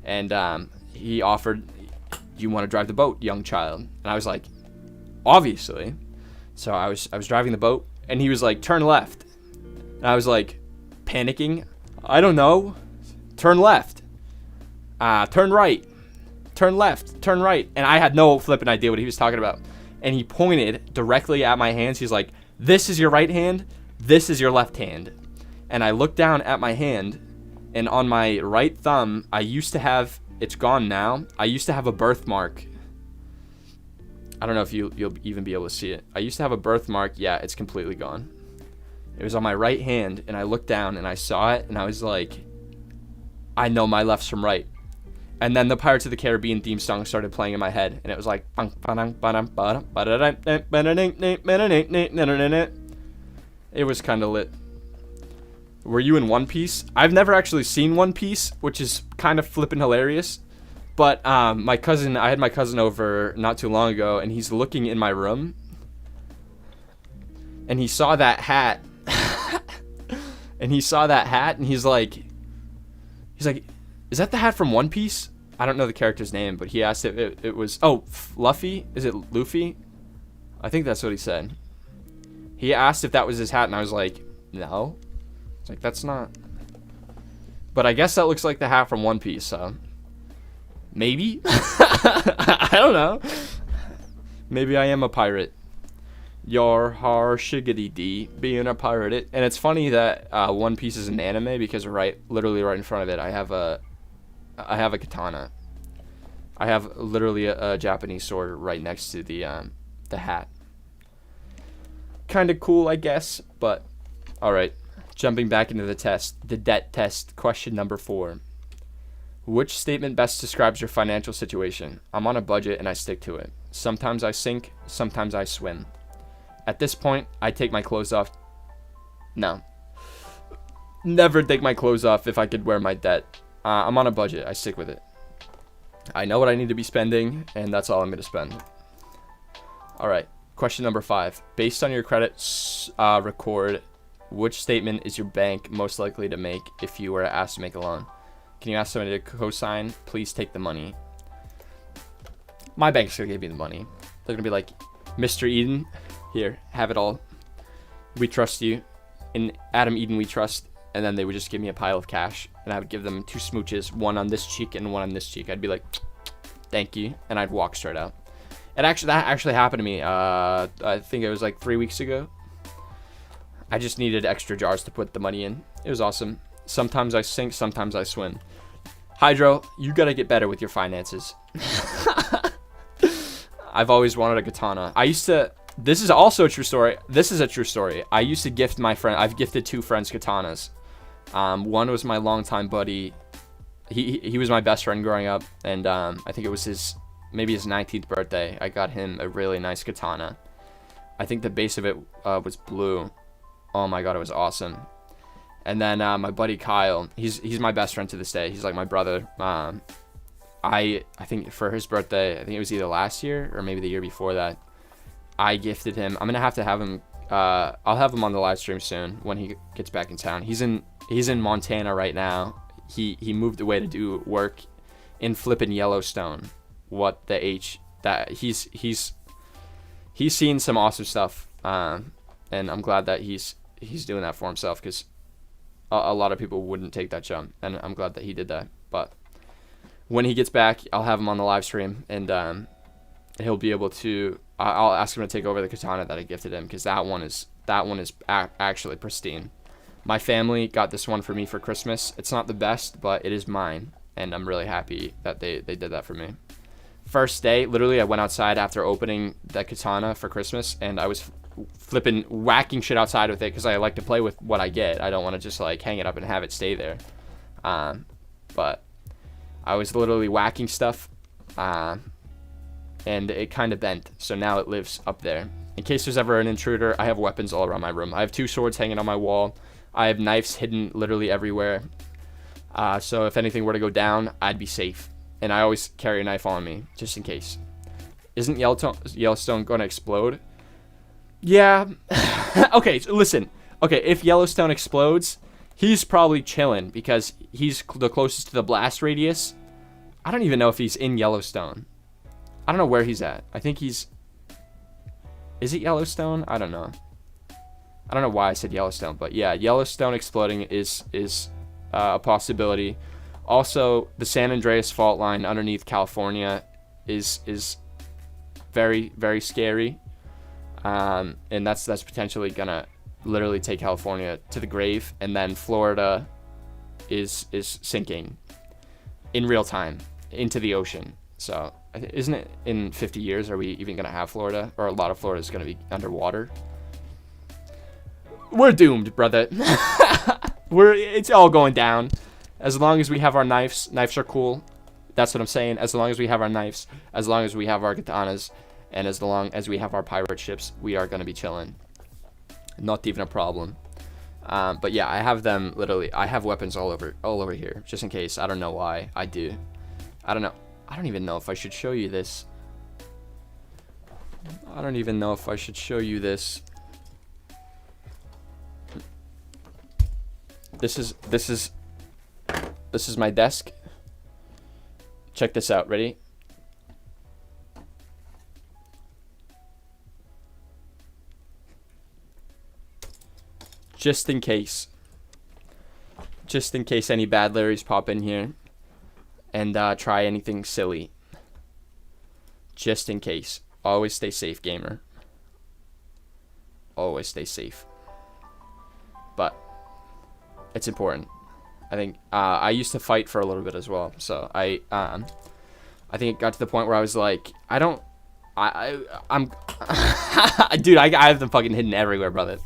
And he offered, "Do you want to drive the boat, young child?" And I was like, obviously. So I was driving the boat, and he was like, "Turn left." And I was like, panicking. I don't know. Turn left. Turn right. Turn left. Turn right. And I had no flipping idea what he was talking about. And he pointed directly at my hands. He's like, "This is your right hand. This is your left hand." And I looked down at my hand, and on my right thumb, I used to have, it's gone now, I used to have a birthmark. I don't know if you'll even be able to see it. I used to have a birthmark. Yeah, it's completely gone. It was on my right hand, and I looked down, and I saw it, and I was like, I know my left's from right. And then the Pirates of the Caribbean theme song started playing in my head, and it was like, it was kind of lit. Were you in One Piece? I've never actually seen One Piece, which is kind of flippin' hilarious. But I had my cousin over not too long ago, and he's looking in my room, and he saw that hat, and he's like, "Is that the hat from One Piece?" I don't know the character's name, but he asked if it was, Luffy? Is it Luffy? I think that's what he said. He asked if that was his hat, and I was like, no. It's like, that's not. But I guess that looks like the hat from One Piece, so. Maybe? I don't know. Maybe I am a pirate. Yar har shiggity dee, being a pirate. And it's funny that One Piece is an anime because literally right in front of it, I have a katana. I have literally a Japanese sword right next to the hat. Kind of cool, I guess, but all right. Jumping back into the test, the debt test, question number 4. Which statement best describes your financial situation? I'm on a budget and I stick to it. Sometimes I sink, sometimes I swim. At this point, I take my clothes off. No. Never take my clothes off if I could wear my debt. I'm on a budget. I stick with it. I know what I need to be spending, and that's all I'm going to spend. All right. Question number 5. Based on your credit record, which statement is your bank most likely to make if you were asked to make a loan? Can you ask somebody to co-sign? Please take the money. My bank's going to give me the money. They're going to be like, "Mr. Eden, here, have it all. We trust you. In Adam Eden, we trust." And then they would just give me a pile of cash, and I would give them 2 smooches, one on this cheek and one on this cheek. I'd be like, "Thank you," and That actually happened to me. I think it was like 3 weeks ago. I just needed extra jars to put the money in. It was awesome. Sometimes I sink, sometimes I swim. Hydro, you gotta get better with your finances. I've always wanted a katana. This is also a true story. This is a true story. I used to gift my friend. I've gifted 2 friends katanas. One was my longtime buddy. He was my best friend growing up, and I think it was maybe his 19th birthday. I got him a really nice katana. I think the base of it was blue. Oh my god, it was awesome. And then my buddy Kyle, he's my best friend to this day. He's like my brother. I think for his birthday, I think it was either last year or maybe the year before that, I gifted him. I'm gonna have to have him. I'll have him on the live stream soon when he gets back in town. He's in Montana right now. He moved away to do work in flippin' Yellowstone. What the H? That he's seen some awesome stuff. And I'm glad that he's doing that for himself, because a lot of people wouldn't take that jump, and I'm glad that he did that. But when he gets back, I'll have him on the live stream, and he'll be able to. I'll ask him to take over the katana that I gifted him, because that one is actually pristine. My family got this one for me for Christmas. It's not the best, but it is mine, and I'm really happy that they did that for me. First day, literally, I went outside after opening the katana for Christmas, and I was flipping whacking shit outside with it because I like to play with what I get. I don't want to just like hang it up and have it stay there. But I was literally whacking stuff, and it kind of bent, so now it lives up there. In case there's ever an intruder, I have weapons all around my room. I have 2 swords hanging on my wall. I have knives hidden literally everywhere. So if anything were to go down, I'd be safe. And I always carry a knife on me, just in case. Isn't Yellowstone going to explode? Yeah. Okay, so listen. Okay, if Yellowstone explodes, he's probably chilling because he's the closest to the blast radius. I don't even know if he's in Yellowstone. I don't know where he's at. I think he's... Is it Yellowstone? I don't know. I don't know why I said Yellowstone, but yeah, Yellowstone exploding is a possibility. Also, the San Andreas fault line underneath California is very, very scary. And that's potentially gonna literally take California to the grave, and then Florida is sinking in real time into the ocean. So isn't it in 50 years are we even gonna have Florida, or a lot of Florida is gonna be underwater? We're doomed, brother. It's all going down. As long as we have our knives are cool. That's what I'm saying. As long as we have our knives, as long as we have our katanas, and as long as we have our pirate ships, we are going to be chilling. Not even a problem. But yeah, I have them literally. I have weapons all over here, just in case. I don't know why. I do. I don't know. I don't even know if I should show you this. I don't even know if I should show you this. This is my desk. Check this out. Ready? Just in case any bad Larrys pop in here and try anything silly. Just in case. Always stay safe, gamer. Always stay safe. But it's important. I think I used to fight for a little bit as well, so I think it got to the point where I was like, I'm dude, I have them fucking hidden everywhere, brother.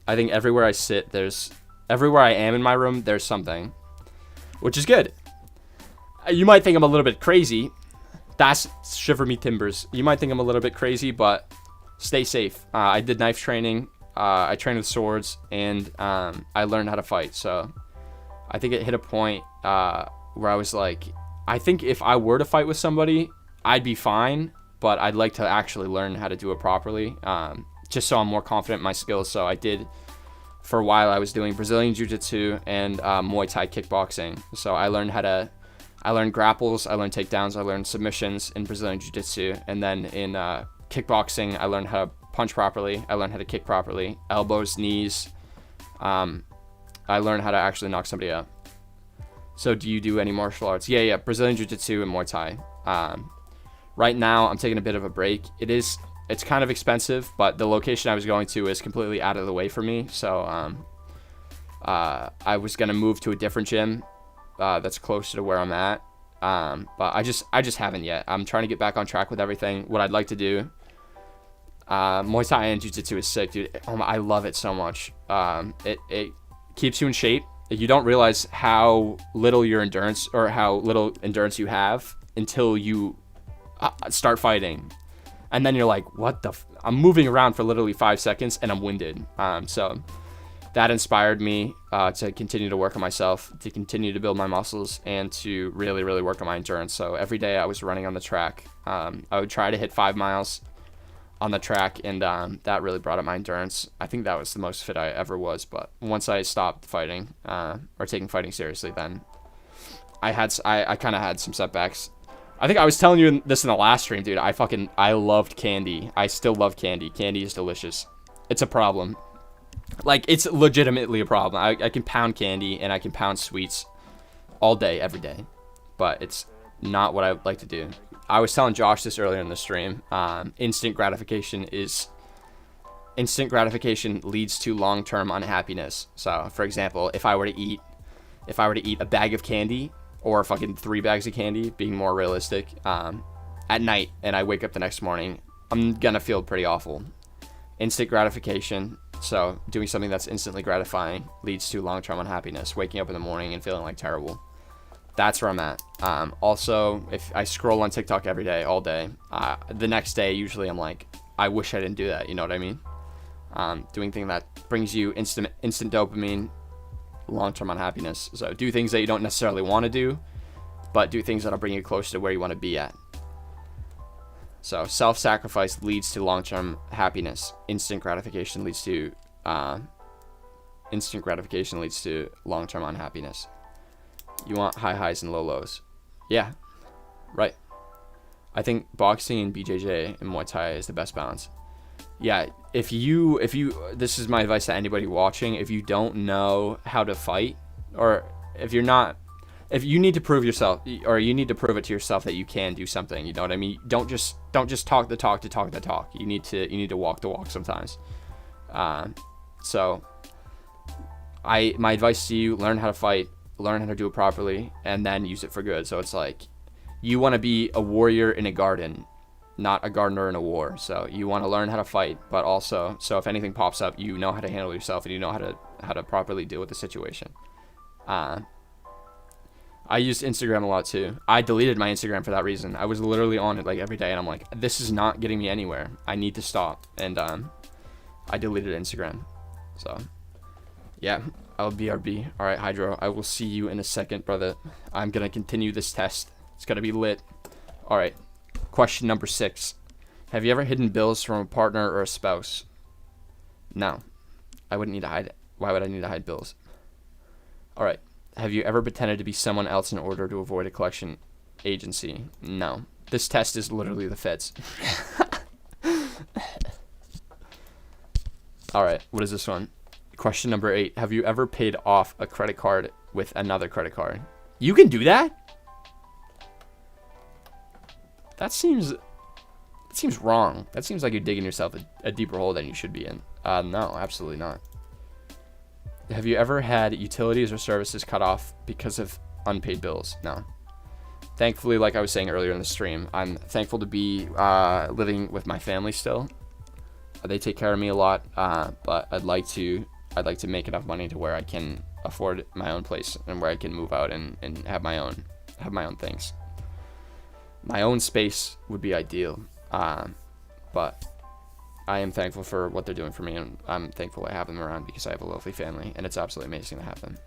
I think everywhere I sit, everywhere I am in my room, there's something, which is good. You might think I'm a little bit crazy. That's shiver me timbers. You might think I'm a little bit crazy, but stay safe. I did knife training. I trained with swords, and I learned how to fight. So I think it hit a point where I was like, I think if I were to fight with somebody, I'd be fine, but I'd like to actually learn how to do it properly. Just so I'm more confident in my skills. So I did, for a while, I was doing Brazilian Jiu-Jitsu and Muay Thai kickboxing. So I learned grapples, I learned takedowns, I learned submissions in Brazilian Jiu-Jitsu. And then in kickboxing, I learned how to punch properly. I learned how to kick properly. Elbows, knees. I learned how to actually knock somebody out. So do you do any martial arts? Yeah, Brazilian Jiu-Jitsu and Muay Thai. Right now, I'm taking a bit of a break. It's kind of expensive, but the location I was going to is completely out of the way for me. So I was gonna move to a different gym that's closer to where I'm at. But I just haven't yet. I'm trying to get back on track with everything. What I'd like to do, Muay Thai and Jiu-Jitsu is sick, dude. I love it so much. It keeps you in shape. You don't realize how little endurance you have until you start fighting. And then you're like, what the I'm moving around for literally 5 seconds and I'm winded. So that inspired me to continue to work on myself, to continue to build my muscles, and to really, really work on my endurance. So every day I was running on the track. I would try to hit 5 miles on the track, and that really brought up my endurance. I think that was the most fit I ever was. But once I stopped fighting or taking fighting seriously, then I kind of had some setbacks. I think I was telling you this in the last stream, dude. I loved candy. I still love candy. Candy is delicious. It's a problem. Like, it's legitimately a problem. I can pound candy and I can pound sweets all day, every day. But it's not what I would like to do. I was telling Josh this earlier in the stream. Instant gratification leads to long-term unhappiness. So, for example, if I were to eat a bag of candy, or fucking 3 bags of candy, being more realistic, at night, and I wake up the next morning, I'm gonna feel pretty awful. Instant gratification, so doing something that's instantly gratifying leads to long-term unhappiness, waking up in the morning and feeling like terrible. That's where I'm at. Also, if I scroll on TikTok every day, all day, the next day, usually I'm like, I wish I didn't do that, you know what I mean? Doing things that brings you instant dopamine, long-term unhappiness. So do things that you don't necessarily want to do, but do things that'll bring you closer to where you want to be at. So self-sacrifice leads to long-term happiness. Instant gratification leads to long-term unhappiness. You want high highs and low lows. Yeah, right. I think boxing and BJJ and Muay Thai is the best balance. Yeah, if you, this is my advice to anybody watching, if you don't know how to fight, or if you need to prove yourself, or you need to prove it to yourself that you can do something, you know what I mean? Don't just talk the talk to talk the talk. You need to walk the walk sometimes. So my advice to you, learn how to fight, learn how to do it properly, and then use it for good. So it's like, you want to be a warrior in a garden, not a gardener in a war. So you want to learn how to fight, but also, so if anything pops up, you know how to handle yourself and you know how to properly deal with the situation. I used Instagram a lot too. I deleted my Instagram for that reason. I was literally on it like every day, and I'm like, this is not getting me anywhere. I need to stop. And I deleted Instagram. So yeah, I'll BRB. All right, Hydro, I will see you in a second, brother. I'm gonna continue this test. It's gonna be lit. All right, question number 6. Have you ever hidden bills from a partner or a spouse? No, I wouldn't need to hide it. Why would I need to hide bills? All right. Have you ever pretended to be someone else in order to avoid a collection agency? No. This test is literally the feds. All right, what is this one? Question number 8. Have you ever paid off a credit card with another credit card? You can do that? That seems wrong. That seems like you're digging yourself a deeper hole than you should be in. No, absolutely not. Have you ever had utilities or services cut off because of unpaid bills? No. Thankfully, like I was saying earlier in the stream, I'm thankful to be living with my family still. They take care of me a lot, but I'd like to make enough money to where I can afford my own place and where I can move out and have my own things. My own space would be ideal, but I am thankful for what they're doing for me, and I'm thankful I have them around because I have a lovely family, and it's absolutely amazing to have them.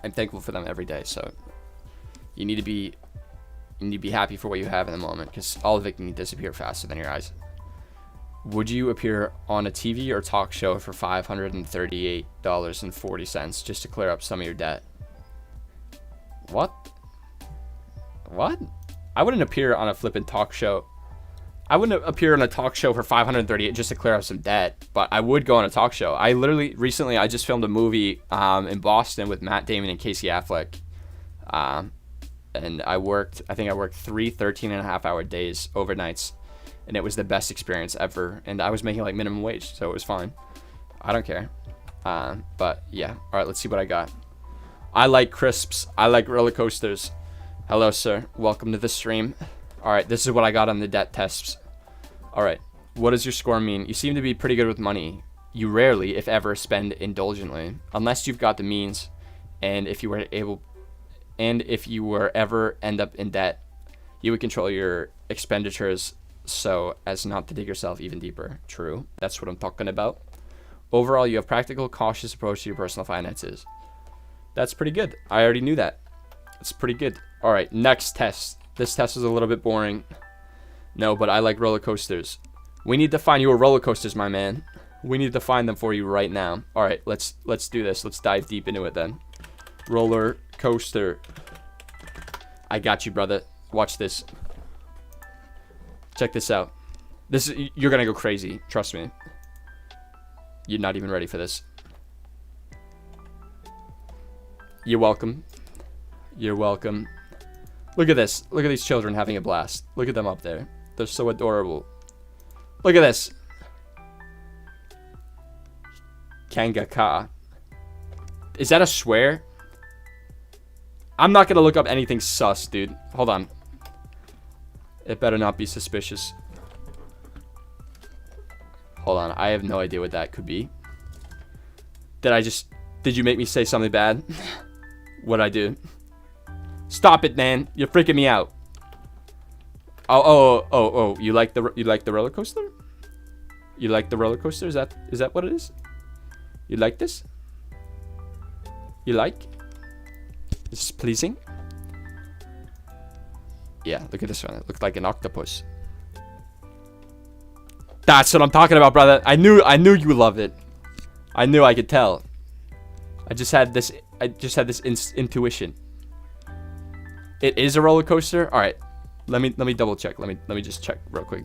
I'm thankful for them every day, so you need to be happy for what you have in the moment, because all of it can disappear faster than your eyes. Would you appear on a TV or talk show for $538.40 just to clear up some of your debt? What? I wouldn't appear on a flippin' talk show. I wouldn't appear on a talk show for $538 just to clear up some debt, but I would go on a talk show. Recently I just filmed a movie in Boston with Matt Damon and Casey Affleck. And I think I worked 3 13.5-hour days, overnights, and it was the best experience ever. And I was making like minimum wage, so it was fine. I don't care. But yeah, all right, let's see what I got. I like crisps. I like roller coasters. Hello, sir. Welcome to the stream. All right, this is what I got on the debt tests. All right, what does your score mean? You seem to be pretty good with money. You rarely, if ever, spend indulgently, unless you've got the means, and if you were ever end up in debt, you would control your expenditures so as not to dig yourself even deeper. True, that's what I'm talking about. Overall, you have practical, cautious approach to your personal finances. That's pretty good. I already knew that. It's pretty good. All right, next test. This test is a little bit boring. No, but I like roller coasters. We need to find your roller coasters, my man. We need to find them for you right now. All right, let's do this. Let's dive deep into it then. Roller coaster. I got you, brother. Watch this. Check this out. You're gonna go crazy. Trust me. You're not even ready for this. You're welcome. You're welcome. Look at this. Look at these children having a blast. Look at them up there. They're so adorable. Look at this. Kangaka. Is that a swear? I'm not gonna look up anything sus, dude. Hold on. It better not be suspicious. Hold on. I have no idea what that could be. Did you make me say something bad? What'd I do? Stop it, man. You're freaking me out. Oh. You like the roller coaster? You like the roller coaster? Is that what it is? You like this? You like? This is pleasing? Yeah, look at this one. It looked like an octopus. That's what I'm talking about, brother. I knew you love it. I knew, I could tell. I just had this intuition. It is a roller coaster. All right. Let me double check. Let me just check real quick.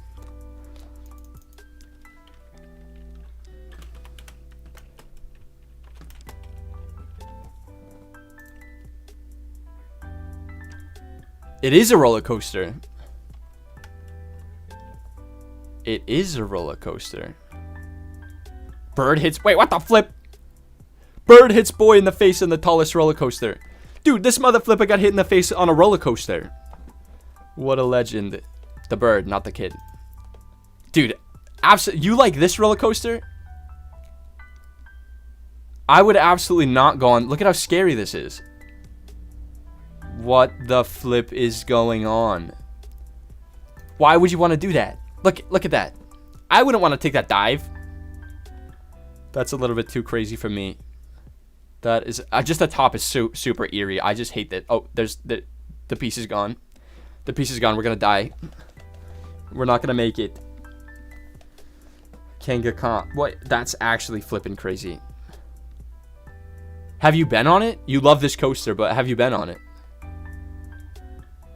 It is a roller coaster. It is a roller coaster. Bird hits... Wait, what the flip? Bird hits boy in the face on the tallest roller coaster. Dude, this mother flipper got hit in the face on a roller coaster. What a legend. The bird, not the kid. Dude, you like this roller coaster? I would absolutely not go on. Look at how scary this is. What the flip is going on? Why would you want to do that? Look at that. I wouldn't want to take that dive. That's a little bit too crazy for me. That is just the top is super eerie. I just hate that. Oh, there's the piece is gone. The piece is gone. We're gonna die. We're not gonna make it. Kangaskhan. What? That's actually flipping crazy. Have you been on it? You love this coaster, but have you been on it?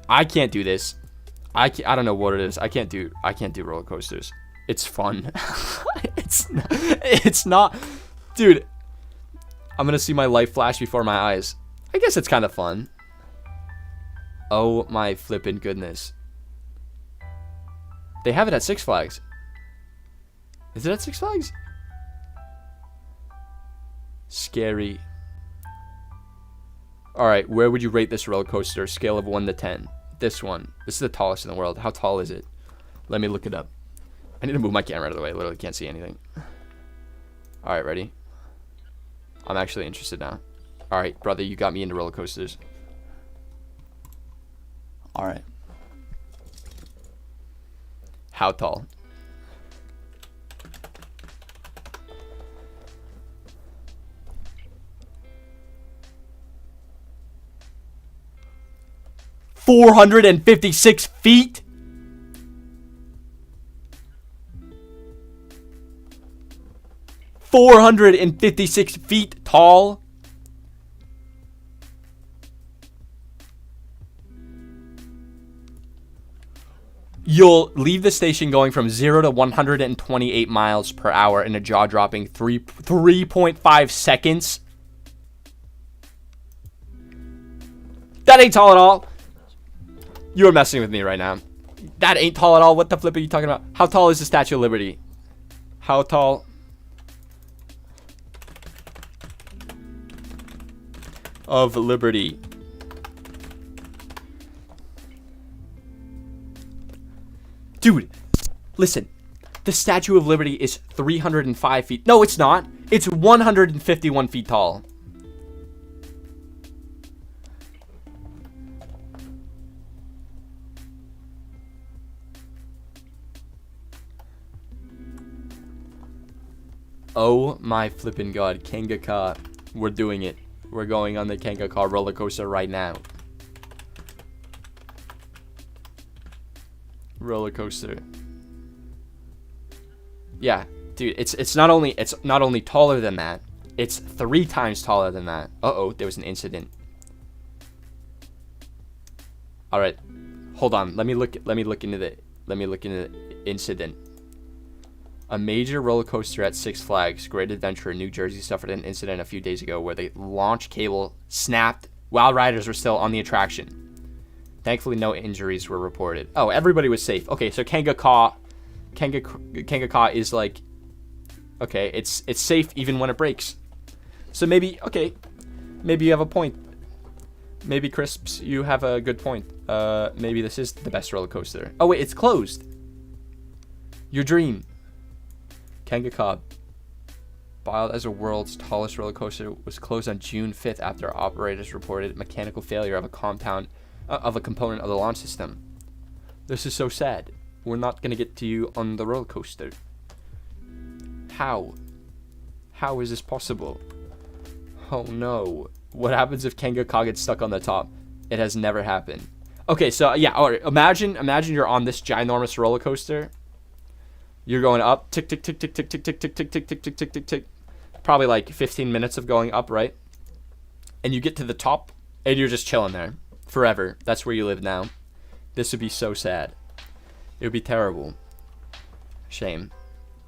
I can't do this. I don't know what it is. I can't do roller coasters. It's fun. It's not. Dude, I'm going to see my life flash before my eyes. I guess it's kind of fun. Oh my flippin' goodness. They have it at Six Flags. Is it at Six Flags? Scary. Alright, where would you rate this roller coaster? Scale of 1 to 10. This one. This is the tallest in the world. How tall is it? Let me look it up. I need to move my camera out of the way. I literally can't see anything. Alright, ready? I'm actually interested now. Alright, brother, you got me into roller coasters. Alright. How tall? $456 feet? $456 feet tall? You'll leave the station going from 0 to 128 miles per hour in a jaw-dropping 3.5 seconds. That ain't tall at all. You're messing with me right now. That ain't tall at all. What the flip are you talking about? How tall is the Statue of Liberty? How tall? Of Liberty. Dude, listen. The Statue of Liberty is 305 feet. No, it's not. It's 151 feet tall. Oh my flippin' god, Kangaskhan. We're doing it. We're going on the Kangaskhan roller coaster right now. Roller coaster. Yeah, dude, it's not only taller than that, it's 3 times taller than that. Uh-oh, there was an incident. All right. Hold on. Let me look into the incident. A major roller coaster at Six Flags Great Adventure in New Jersey suffered an incident a few days ago where the launch cable snapped while riders were still on the attraction. Thankfully, no injuries were reported. Oh, everybody was safe. Okay, so Kangaskhan is like, okay, it's safe even when it breaks. So maybe, okay, maybe you have a point. Maybe Crisps, you have a good point. Maybe this is the best roller coaster. Oh wait, it's closed. Your dream. Kangaskhan, biled as the world's tallest roller coaster, was closed on June 5th after operators reported mechanical failure of a component of the launch system. This is so sad. We're not gonna get to you on the roller coaster. How? How is this possible? Oh no. What happens if Kangaskhan gets stuck on the top? It has never happened. Okay, so yeah, alright. Imagine you're on this ginormous roller coaster. You're going up. Tick, tick, tick, tick, tick, tick, tick, tick, tick, tick, tick, tick, tick, tick, tick. Probably like 15 minutes of going up, right? And you get to the top, and you're just chilling there forever. That's where you live now. This would be so sad. It would be terrible. Shame.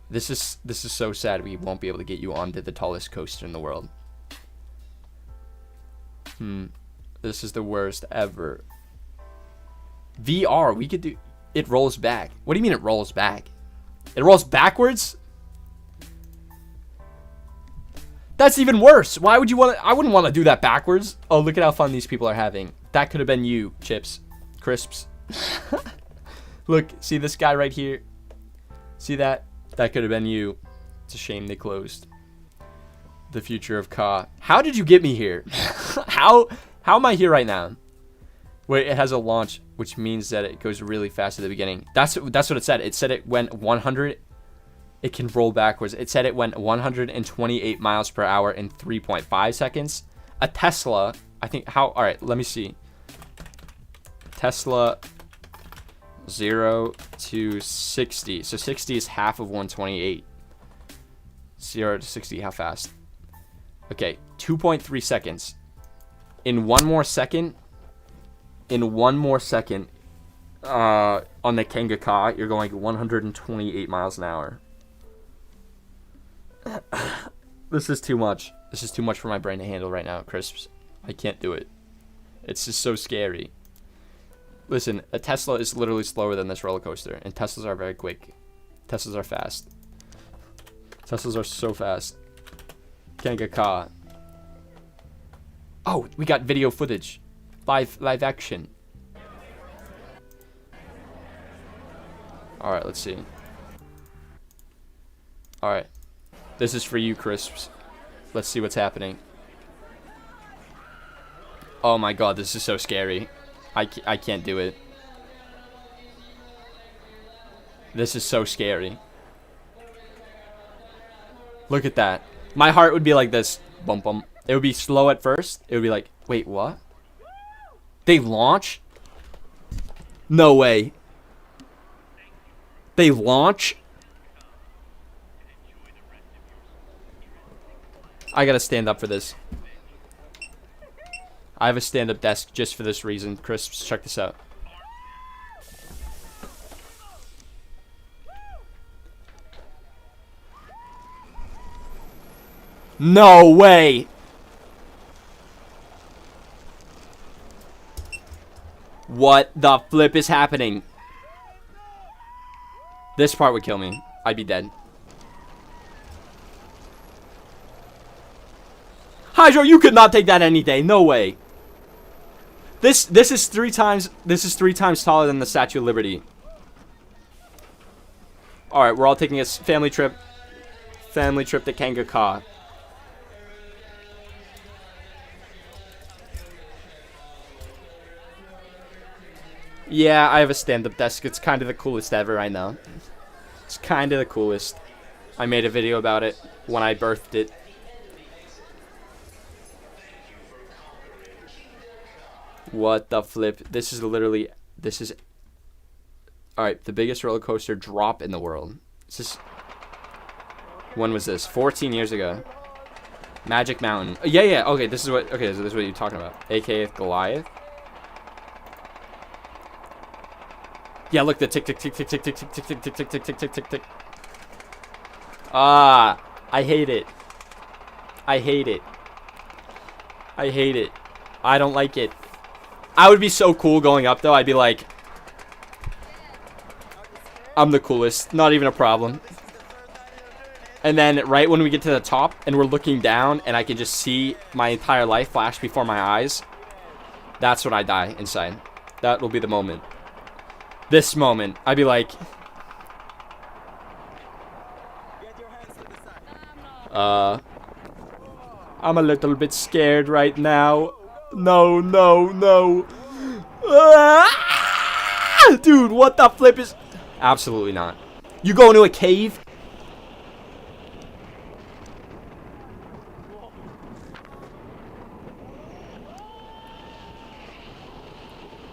This is so sad. We won't be able to get you onto the tallest coaster in the world. This is the worst ever. VR, we could do. It rolls back. What do you mean it rolls back? It rolls backwards? That's even worse. Why would you want to? I wouldn't want to do that backwards. Oh, look at how fun these people are having. That could have been you, Chips. Crisps. Look, see this guy right here? See that? That could have been you. It's a shame they closed. The future of Ka. How did you get me here? How am I here right now? Wait, it has a launch, which means that it goes really fast at the beginning. That's what it said. It said it went 100. It can roll backwards. It said it went 128 miles per hour in 3.5 seconds. A Tesla, I think, all right, let me see. Tesla 0 to 60. So 60 is half of 128. 0 to 60, how fast? Okay, 2.3 seconds. In one more second, on the Kanga Ka, you're going 128 miles an hour. This is too much. This is too much for my brain to handle right now, Crisps. I can't do it. It's just so scary. Listen, a Tesla is literally slower than this roller coaster, and Teslas are very quick. Teslas are fast. Teslas are so fast. Kanga Ka. Oh, we got video footage. Live action. Alright, let's see. Alright. This is for you, Crisps. Let's see what's happening. Oh my god, this is so scary. I can't do it. This is so scary. Look at that. My heart would be like this. Bum bum. It would be slow at first. It would be like, wait, what? They launch? No way. They launch? I gotta stand up for this. I have a stand-up desk just for this reason. Crisps, check this out. No way! What the flip is happening? This part would kill me. I'd be dead. Hydro, you could not take that any day. No way. This is three times taller than the Statue of Liberty. All right, we're all taking a family trip to Kanga Ka. Yeah, I have a stand-up desk. It's kind of the coolest ever right now. It's kind of the coolest. I made a video about it when I birthed it. What the flip? This is alright, the biggest roller coaster drop in the world. When was this? 14 years ago. Magic Mountain. Yeah, okay, so this is what you're talking about. AKA Goliath. Yeah, look, the tick tick tick tick tick tick tick tick tick tick tick tick tick tick tick tick. Ah, I hate it. I hate it. I hate it. I don't like it. I would be so cool going up though. I'd be like, I'm the coolest. Not even a problem. And then right when we get to the top and we're looking down and I can just see my entire life flash before my eyes, that's when I die inside. That will be the moment. This moment, I'd be like, I'm a little bit scared right now. No. Dude, what the flip is... Absolutely not. You go into a cave?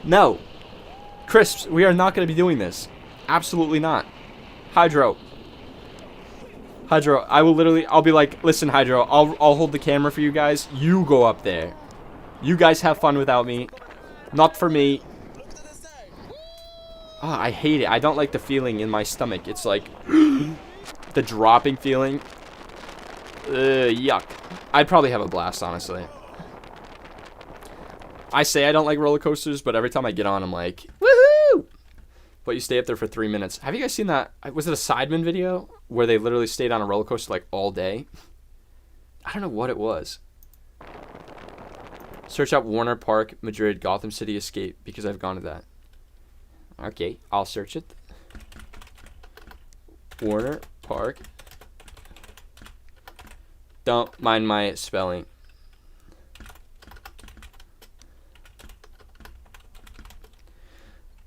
No. Crisps, we are not going to be doing this. Absolutely not. Hydro, Hydro, I will literally, I'll be like, listen, Hydro, I'll hold the camera for you guys. You go up there. You guys have fun without me. Not for me. Oh, I hate it. I don't like the feeling in my stomach. It's like the dropping feeling. Yuck. I'd probably have a blast, honestly. I say I don't like roller coasters, but every time I get on, I'm like, woohoo! But you stay up there for 3 minutes. Have you guys seen that? Was it a Sidemen video where they literally stayed on a roller coaster like all day? I don't know what it was. Search up Warner Park, Madrid, Gotham City Escape, because I've gone to that. Okay, I'll search it. Warner Park. Don't mind my spelling.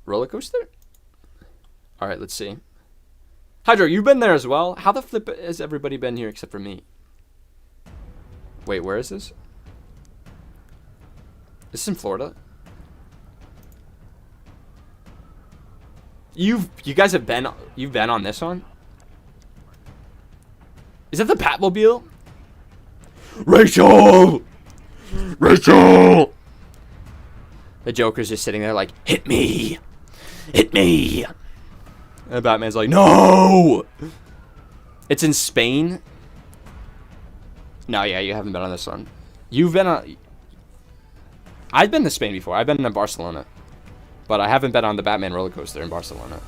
Roller coaster? Alright, let's see. Hydro, you've been there as well? How the flip has everybody been here except for me? Wait, where is this? This is in Florida? You guys have been, you've been on this one? Is that the Batmobile? Rachel! Rachel! The Joker's just sitting there like, hit me! Hit me! And Batman's like, no! It's in Spain? No, yeah, you haven't been on this one. You've been on... I've been to Spain before. I've been to Barcelona. But I haven't been on the Batman roller coaster in Barcelona.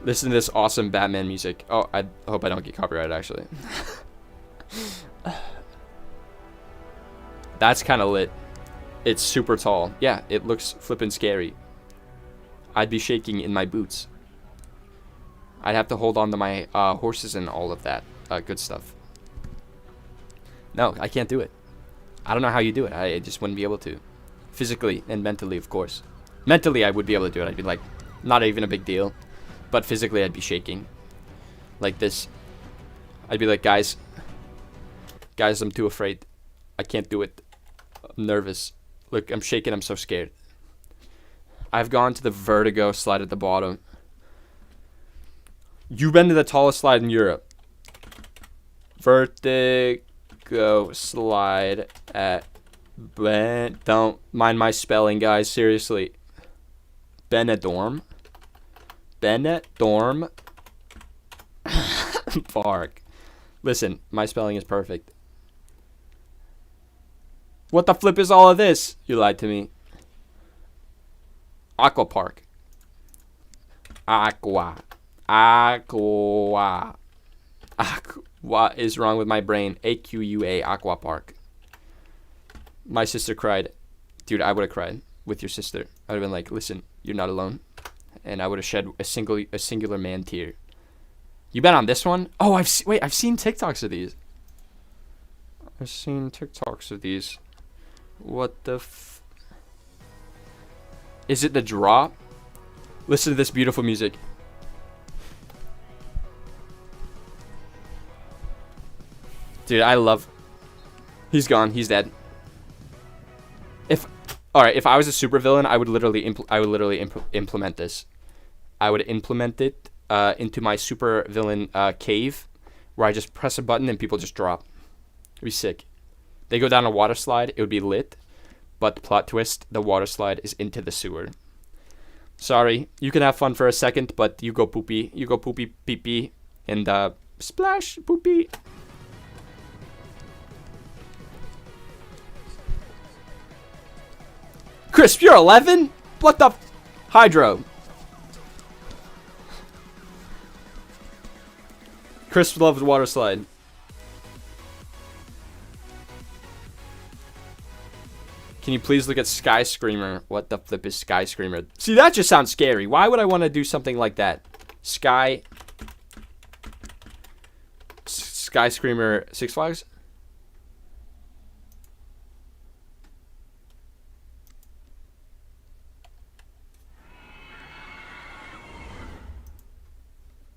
Listen to this awesome Batman music. Oh, I hope I don't get copyrighted, actually. That's kind of lit. It's super tall. Yeah, it looks flippin' scary. I'd be shaking in my boots. I'd have to hold on to my horses and all of that good stuff. No, I can't do it. I don't know how you do it. I just wouldn't be able to. Physically and mentally, of course. Mentally, I would be able to do it. I'd be like, not even a big deal. But physically, I'd be shaking. Like this. I'd be like, guys, I'm too afraid. I can't do it. I'm nervous. Look, I'm shaking. I'm so scared. I've gone to the Vertigo slide at the bottom. You've been to the tallest slide in Europe. Vertigo slide at... Don't mind my spelling, guys. Seriously. Benidorm. Benidorm Park. Listen, my spelling is perfect. What the flip is all of this? You lied to me. Aqua Park. Aqua. What is wrong with my brain? AQUA. Aqua Park. My sister cried. Dude, I would have cried with your sister. I would have been like, listen, you're not alone. And I would have shed a singular man tear. You been on this one? Oh, I've seen TikToks of these. I've seen TikToks of these. What the Is it the drop? Listen to this beautiful music. Dude, I love... He's gone. He's dead. Alright, if I was a supervillain, I would literally implement this. I would implement it into my supervillain cave, where I just press a button and people just drop. It'd be sick. They go down a water slide, it would be lit, but plot twist, the water slide is into the sewer. Sorry, you can have fun for a second, but you go poopy. You go poopy pee pee, and splash poopy. Crisp, you're 11? What the Hydro. Crisp loves water slide. Can you please look at Sky Screamer? What the flip is Sky Screamer? See, that just sounds scary. Why would I want to do something like that? Sky Screamer Six Flags?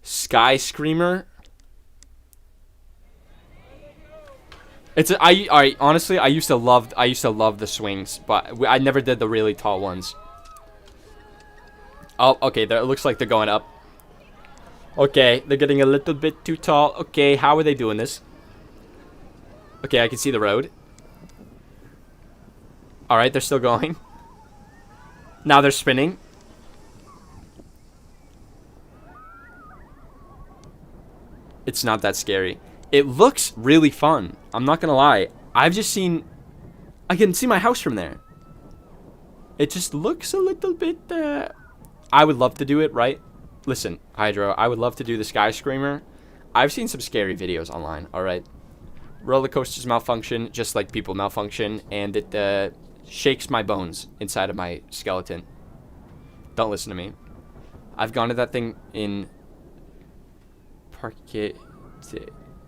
Sky Screamer. Alright, honestly, I used to love the swings, but I never did the really tall ones. Oh, okay, it looks like they're going up. Okay, they're getting a little bit too tall. Okay, how are they doing this? Okay, I can see the road. Alright, they're still going. Now they're spinning. It's not that scary. It looks really fun. I'm not gonna lie. I've just seen... I can see my house from there. It just looks a little bit... I would love to do it, right? Listen, Hydro, I would love to do the Sky Screamer. I've seen some scary videos online, alright? Roller coasters malfunction, just like people malfunction, and it shakes my bones inside of my skeleton. Don't listen to me. I've gone to that thing in... Parque...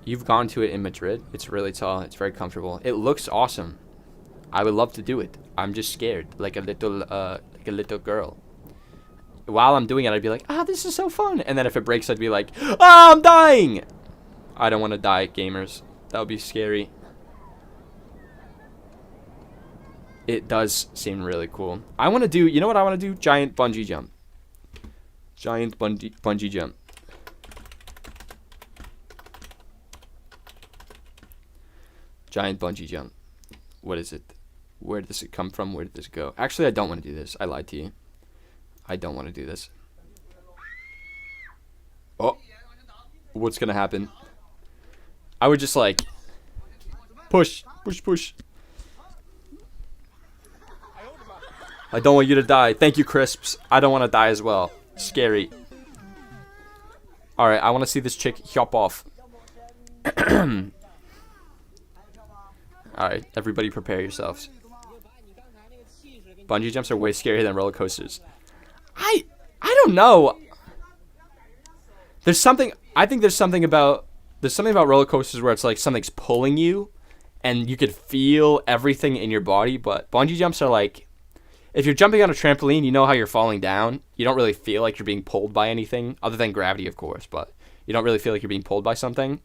You've gone to it in Madrid. It's really tall. It's very comfortable. It looks awesome. I would love to do it. I'm just scared, like a little girl. While I'm doing it, I'd be like, ah, this is so fun. And then if it breaks, I'd be like, ah, I'm dying. I don't want to die, gamers. That would be scary. It does seem really cool. I want to do, you know what I want to do? Giant bungee jump. Giant bungee jump. Giant bungee jump. What is it? Where does it come from? Where did this go? Actually, I don't want to do this. I lied to you. I don't want to do this. Oh. What's going to happen? I would just like... Push. Push, push. I don't want you to die. Thank you, Crisps. I don't want to die as well. Scary. Alright, I want to see this chick hop off. Alright, everybody prepare yourselves. Bungee jumps are way scarier than roller coasters. I don't know. There's something, I think there's something about roller coasters where it's like something's pulling you and you could feel everything in your body, but bungee jumps are like, if you're jumping on a trampoline, you know how you're falling down. You don't really feel like you're being pulled by anything, other than gravity, of course, but you don't really feel like you're being pulled by something.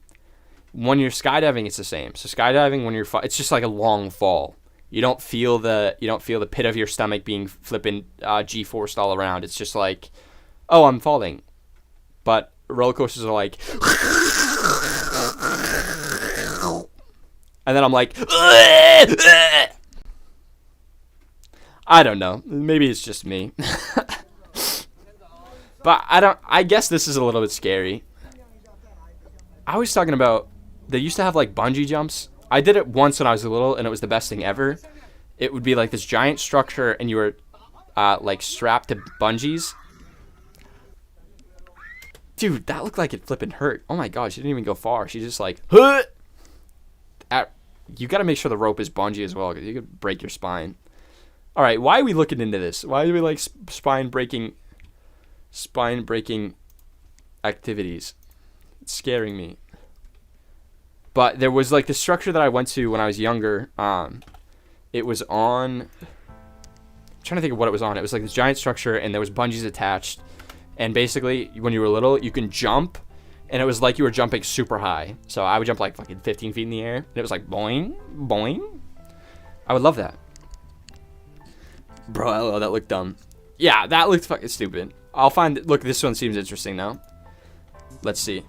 When you're skydiving, it's the same. So skydiving, when you're it's just like a long fall. You don't feel the pit of your stomach being flipping G-forced all around. It's just like, oh, I'm falling. But roller coasters are like, and then I'm like, I don't know. Maybe it's just me. But I guess this is a little bit scary. I was talking about, they used to have like bungee jumps. I did it once when I was little, and it was the best thing ever. It would be like this giant structure, and you were like strapped to bungees. Dude, that looked like it flipping hurt. Oh my god, she didn't even go far. She just like, huh! You gotta make sure the rope is bungee as well, because you could break your spine. All right, why are we looking into this? Why do we like spine breaking activities? It's scaring me. But there was like the structure that I went to when I was younger. It was on... I'm trying to think of what it was on. It was like this giant structure, and there was bungees attached. And basically, when you were little, you can jump, and it was like you were jumping super high. So I would jump like fucking 15 feet in the air, and it was like boing, boing. I would love that. Bro, hello, that looked dumb. Yeah, that looked fucking stupid. I'll find... Look, this one seems interesting now. Let's see.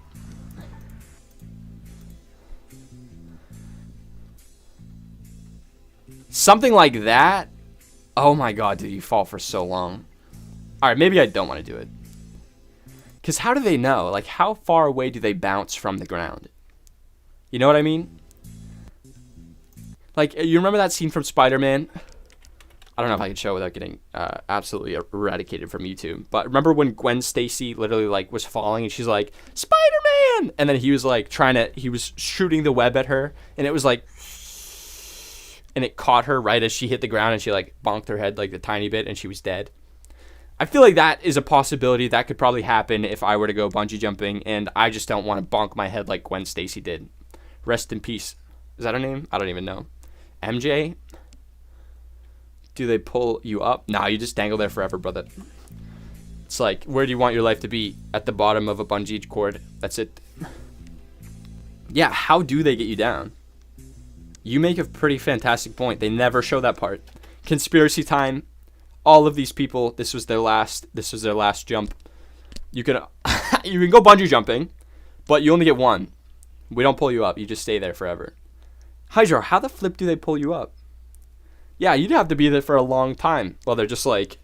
Something like that. Oh my god, dude, you fall for so long. Alright, maybe I don't want to do it. Because how do they know? Like, how far away do they bounce from the ground? You know what I mean? Like, you remember that scene from Spider-Man? I don't know if I can show it without getting absolutely eradicated from YouTube. But remember when Gwen Stacy literally, like, was falling and she's like, Spider-Man! And then he was, like, he was shooting the web at her. And it was like... And it caught her right as she hit the ground, and she like bonked her head like a tiny bit, and she was dead. I feel like that is a possibility that could probably happen if I were to go bungee jumping, and I just don't want to bonk my head like Gwen Stacy did. Rest in peace. Is that her name? I don't even know. MJ? Do they pull you up? Nah, you just dangle there forever, brother. It's like, where do you want your life to be? At the bottom of a bungee cord. That's it. Yeah, how do they get you down? You make a pretty fantastic point. They never show that part. Conspiracy time. All of these people, this was their last jump. You can You can go bungee jumping, but you only get one. We don't pull you up. You just stay there forever. Hydra, how the flip do they pull you up? Yeah, you'd have to be there for a long time. Well, they're just like,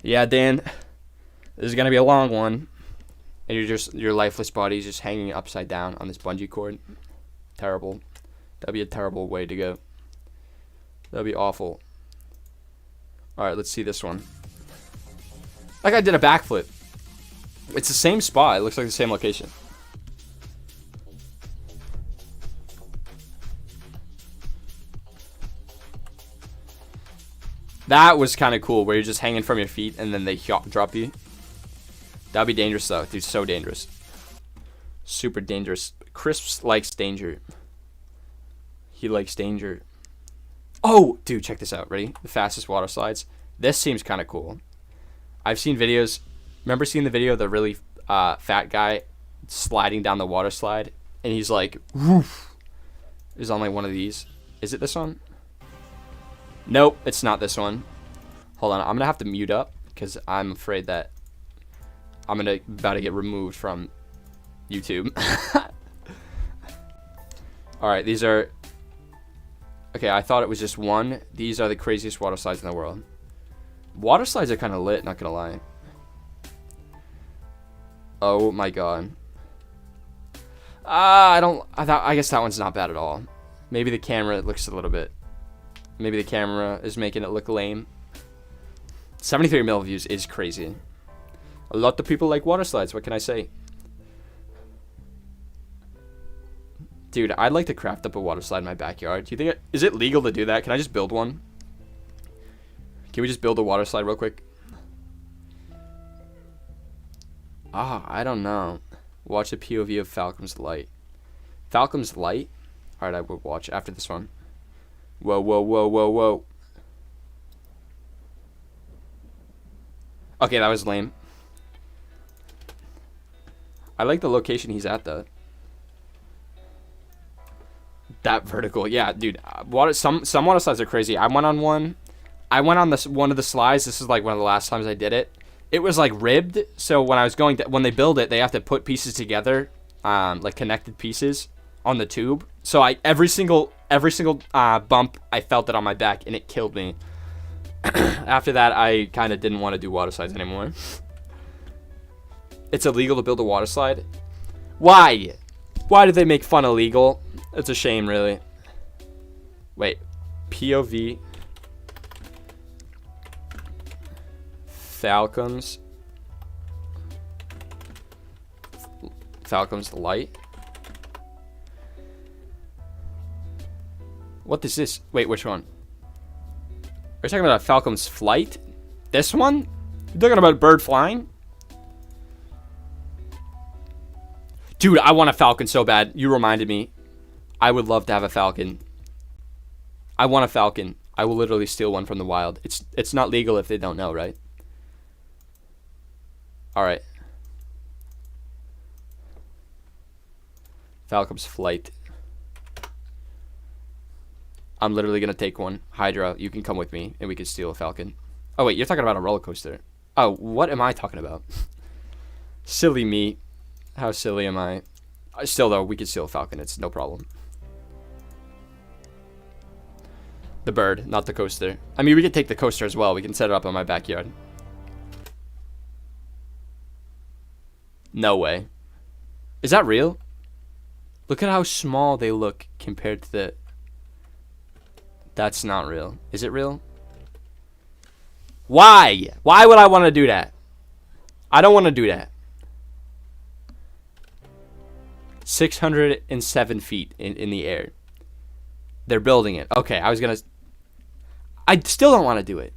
yeah, Dan, this is going to be a long one. And your lifeless body is just hanging upside down on this bungee cord. Terrible. That'd be a terrible way to go. That'd be awful. Alright, let's see this one. That guy did a backflip. It's the same spot. It looks like the same location. That was kind of cool, where you're just hanging from your feet and then they drop you. That'd be dangerous, though. Dude, so dangerous. Super dangerous. Crisps likes danger. He likes danger. Oh, dude, check this out. Ready? The fastest water slides. This seems kind of cool. I've seen videos. Remember seeing the video of the really fat guy sliding down the water slide? And he's like, woof. Is on like one of these. Is it this one? Nope, it's not this one. Hold on. I'm going to have to mute up because I'm afraid that I'm about to get removed from YouTube. Alright, these are... Okay, I thought it was just one. These are the craziest water slides in the world. Water slides are kind of lit, not gonna lie. Oh my god. I guess that one's not bad at all. Maybe the camera looks a little bit... Maybe the camera is making it look lame. 73 mil views is crazy. A lot of people like water slides, what can I say? Dude, I'd like to craft up a water slide in my backyard. Do you think is it legal to do that? Can I just build one? Can we just build a water slide real quick? I don't know. Watch the POV of Falcom's Light. Falcom's Light? Alright, I will watch after this one. Whoa, whoa, whoa, whoa, whoa. Okay, that was lame. I like the location he's at, though. That vertical, yeah, dude. Some water slides are crazy. I went on one. I went on one of the slides. This is like one of the last times I did it. It was like ribbed, so when I was going to, when they build it, they have to put pieces together, like connected pieces on the tube. So every single bump, I felt it on my back, and it killed me. After that, I kind of didn't want to do water slides anymore. It's illegal to build a water slide. Why? Why did they make fun illegal? It's a shame, really. Wait. POV. Falcom's Light. What is this? Wait, which one? Are you talking about Falcom's Flight? This one? You're talking about a bird flying? Dude, I want a falcon so bad. You reminded me. I would love to have a falcon. I want a falcon. I will literally steal one from the wild. It's not legal if they don't know, right? Alright. Falcom's Flight. I'm literally going to take one. Hydra, you can come with me and we can steal a falcon. Oh, wait, you're talking about a roller coaster. Oh, what am I talking about? Silly me. How silly am I? Still, though, we can steal a falcon. It's no problem. The bird, not the coaster. I mean, we could take the coaster as well. We can set it up in my backyard. No way. Is that real? Look at how small they look compared to the... That's not real. Is it real? Why? Why would I want to do that? I don't want to do that. 607 feet in the air. They're building it. Okay, I still don't want to do it.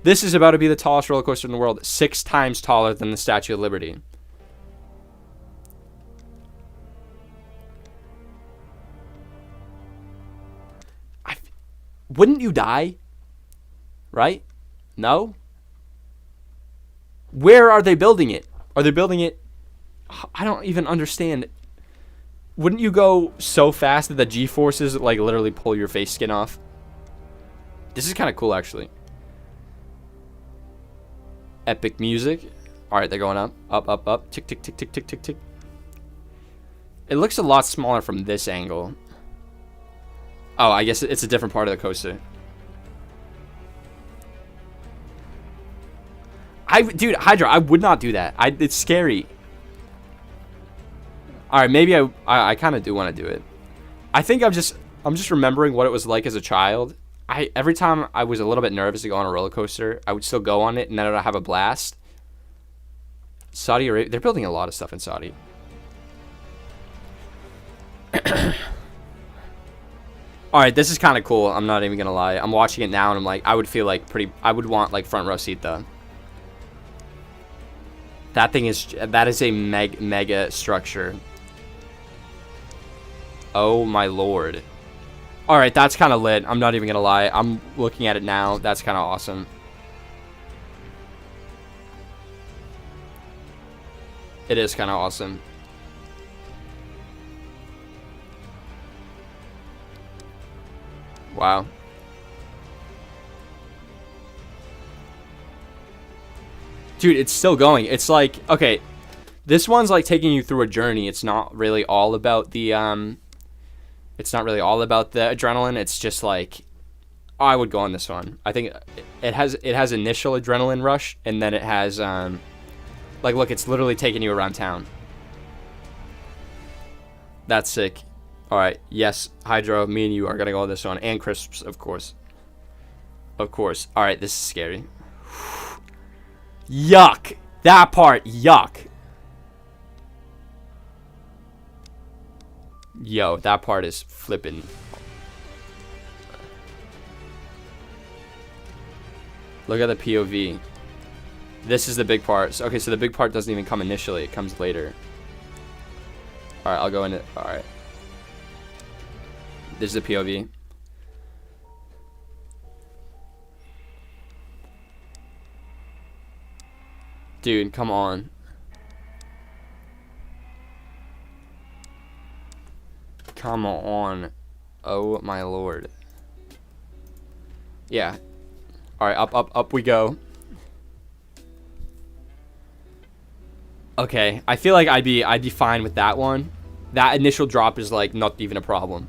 This is about to be the tallest roller coaster in the world. 6 times taller than the Statue of Liberty. Wouldn't you die? Right? No? Where are they building it? Are they building it? I don't even understand. Wouldn't you go so fast that the G-forces like literally pull your face skin off? This is kind of cool, actually. Epic music. All right, they're going up, up, up, up. Tick, tick, tick, tick, tick, tick, tick. It looks a lot smaller from this angle. Oh, I guess it's a different part of the coaster. Dude, Hydra, I would not do that. It's scary. All right, maybe I kind of do want to do it. I think I'm just remembering what it was like as a child. Every time I was a little bit nervous to go on a roller coaster, I would still go on it and then I'd have a blast. Saudi Arabia, they're building a lot of stuff in Saudi. All right, this is kind of cool. I'm not even gonna lie. I'm watching it now and I'm like, I would feel like I would want like front row seat though. That is a mega structure. Oh my lord. All right, that's kind of lit. I'm not even gonna lie. I'm looking at it now. That's kind of awesome. It is kind of awesome. Wow. Dude, it's still going. It's like, okay, this one's like taking you through a journey. It's not really all about the adrenaline. It's just like, oh, I would go on this one. I think it has initial adrenaline rush, and then it has like, look, it's literally taking you around town. That's sick. All right, yes, Hydro, me and you are gonna go on this one, and Crisps, of course. Of course. All right, this is scary. Yuck. That part, yuck. Yo, that part is flipping. Look at the POV. This is the big part. So, okay, so the big part doesn't even come initially. It comes later. All right, I'll go in it. All right. This is the POV. Dude, come on. Come on. Oh my lord. Yeah. Alright, up we go. Okay, I feel like I'd be fine with that one. That initial drop is like not even a problem.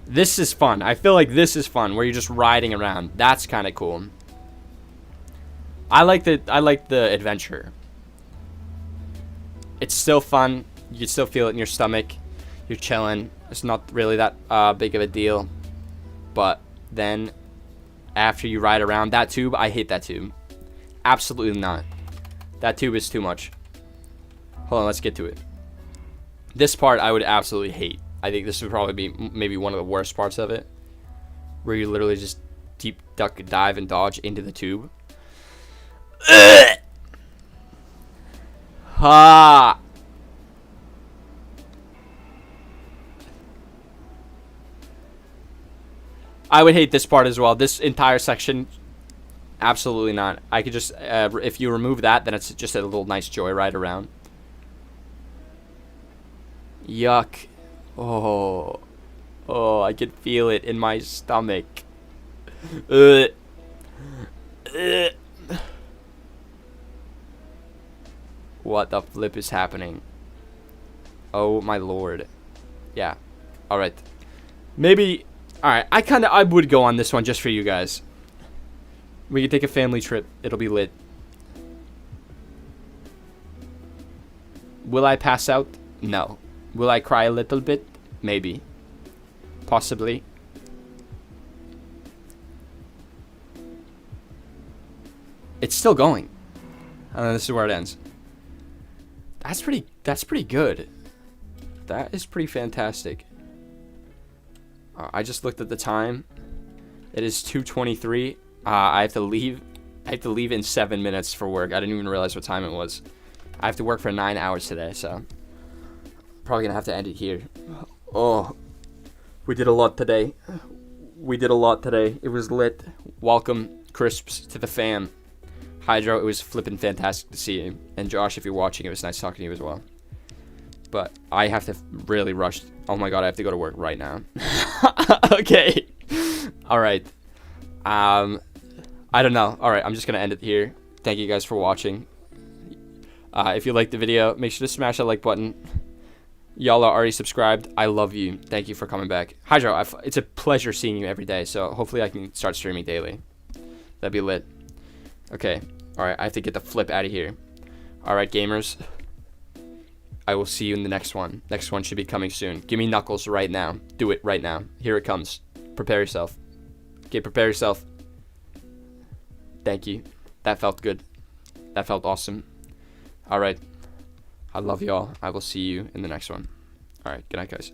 This is fun. I feel like this is fun where you're just riding around. That's kind of cool. I like the adventure. It's still fun. You can still feel it in your stomach. You're chilling. It's not really that big of a deal. But then after you ride around that tube, I hate that tube. Absolutely not. That tube is too much. Hold on, let's get to it. This part I would absolutely hate. I think this would probably be maybe one of the worst parts of it. Where you literally just deep duck, dive, and dodge into the tube. Ha! I would hate this part as well. This entire section, absolutely not. I could just, if you remove that, then it's just a little nice joyride around. Yuck. Oh. Oh, I can feel it in my stomach. What the flip is happening? Oh my lord. Yeah. Alright. Maybe... Alright, I would go on this one just for you guys. We could take a family trip. It'll be lit. Will I pass out? No. Will I cry a little bit? Maybe. Possibly. It's still going. And then this is where it ends. That's pretty good. That is pretty fantastic. I just looked at the time. It is 2:23. I have to leave. I have to leave in 7 minutes for work. I didn't even realize what time it was. I have to work for 9 hours today, so probably gonna have to end it here. Oh, we did a lot today. We did a lot today. It was lit. Welcome, Crisps, to the fam. Hydro, it was flipping fantastic to see you. And Josh, if you're watching, it was nice talking to you as well. But I have to really rush. Oh my god, I have to go to work right now. Okay. Alright. I don't know. Alright, I'm just gonna end it here. Thank you guys for watching. If you liked the video, make sure to smash that like button. Y'all are already subscribed. I love you. Thank you for coming back. Hydro, it's a pleasure seeing you every day, so hopefully I can start streaming daily. That'd be lit. Okay. Alright, I have to get the flip out of here. Alright, gamers. I will see you in the next one. Next one should be coming soon. Give me Knuckles right now. Do it right now. Here it comes. Prepare yourself. Okay, prepare yourself. Thank you. That felt good. That felt awesome. Alright. I love y'all. I will see you in the next one. Alright, good night, guys.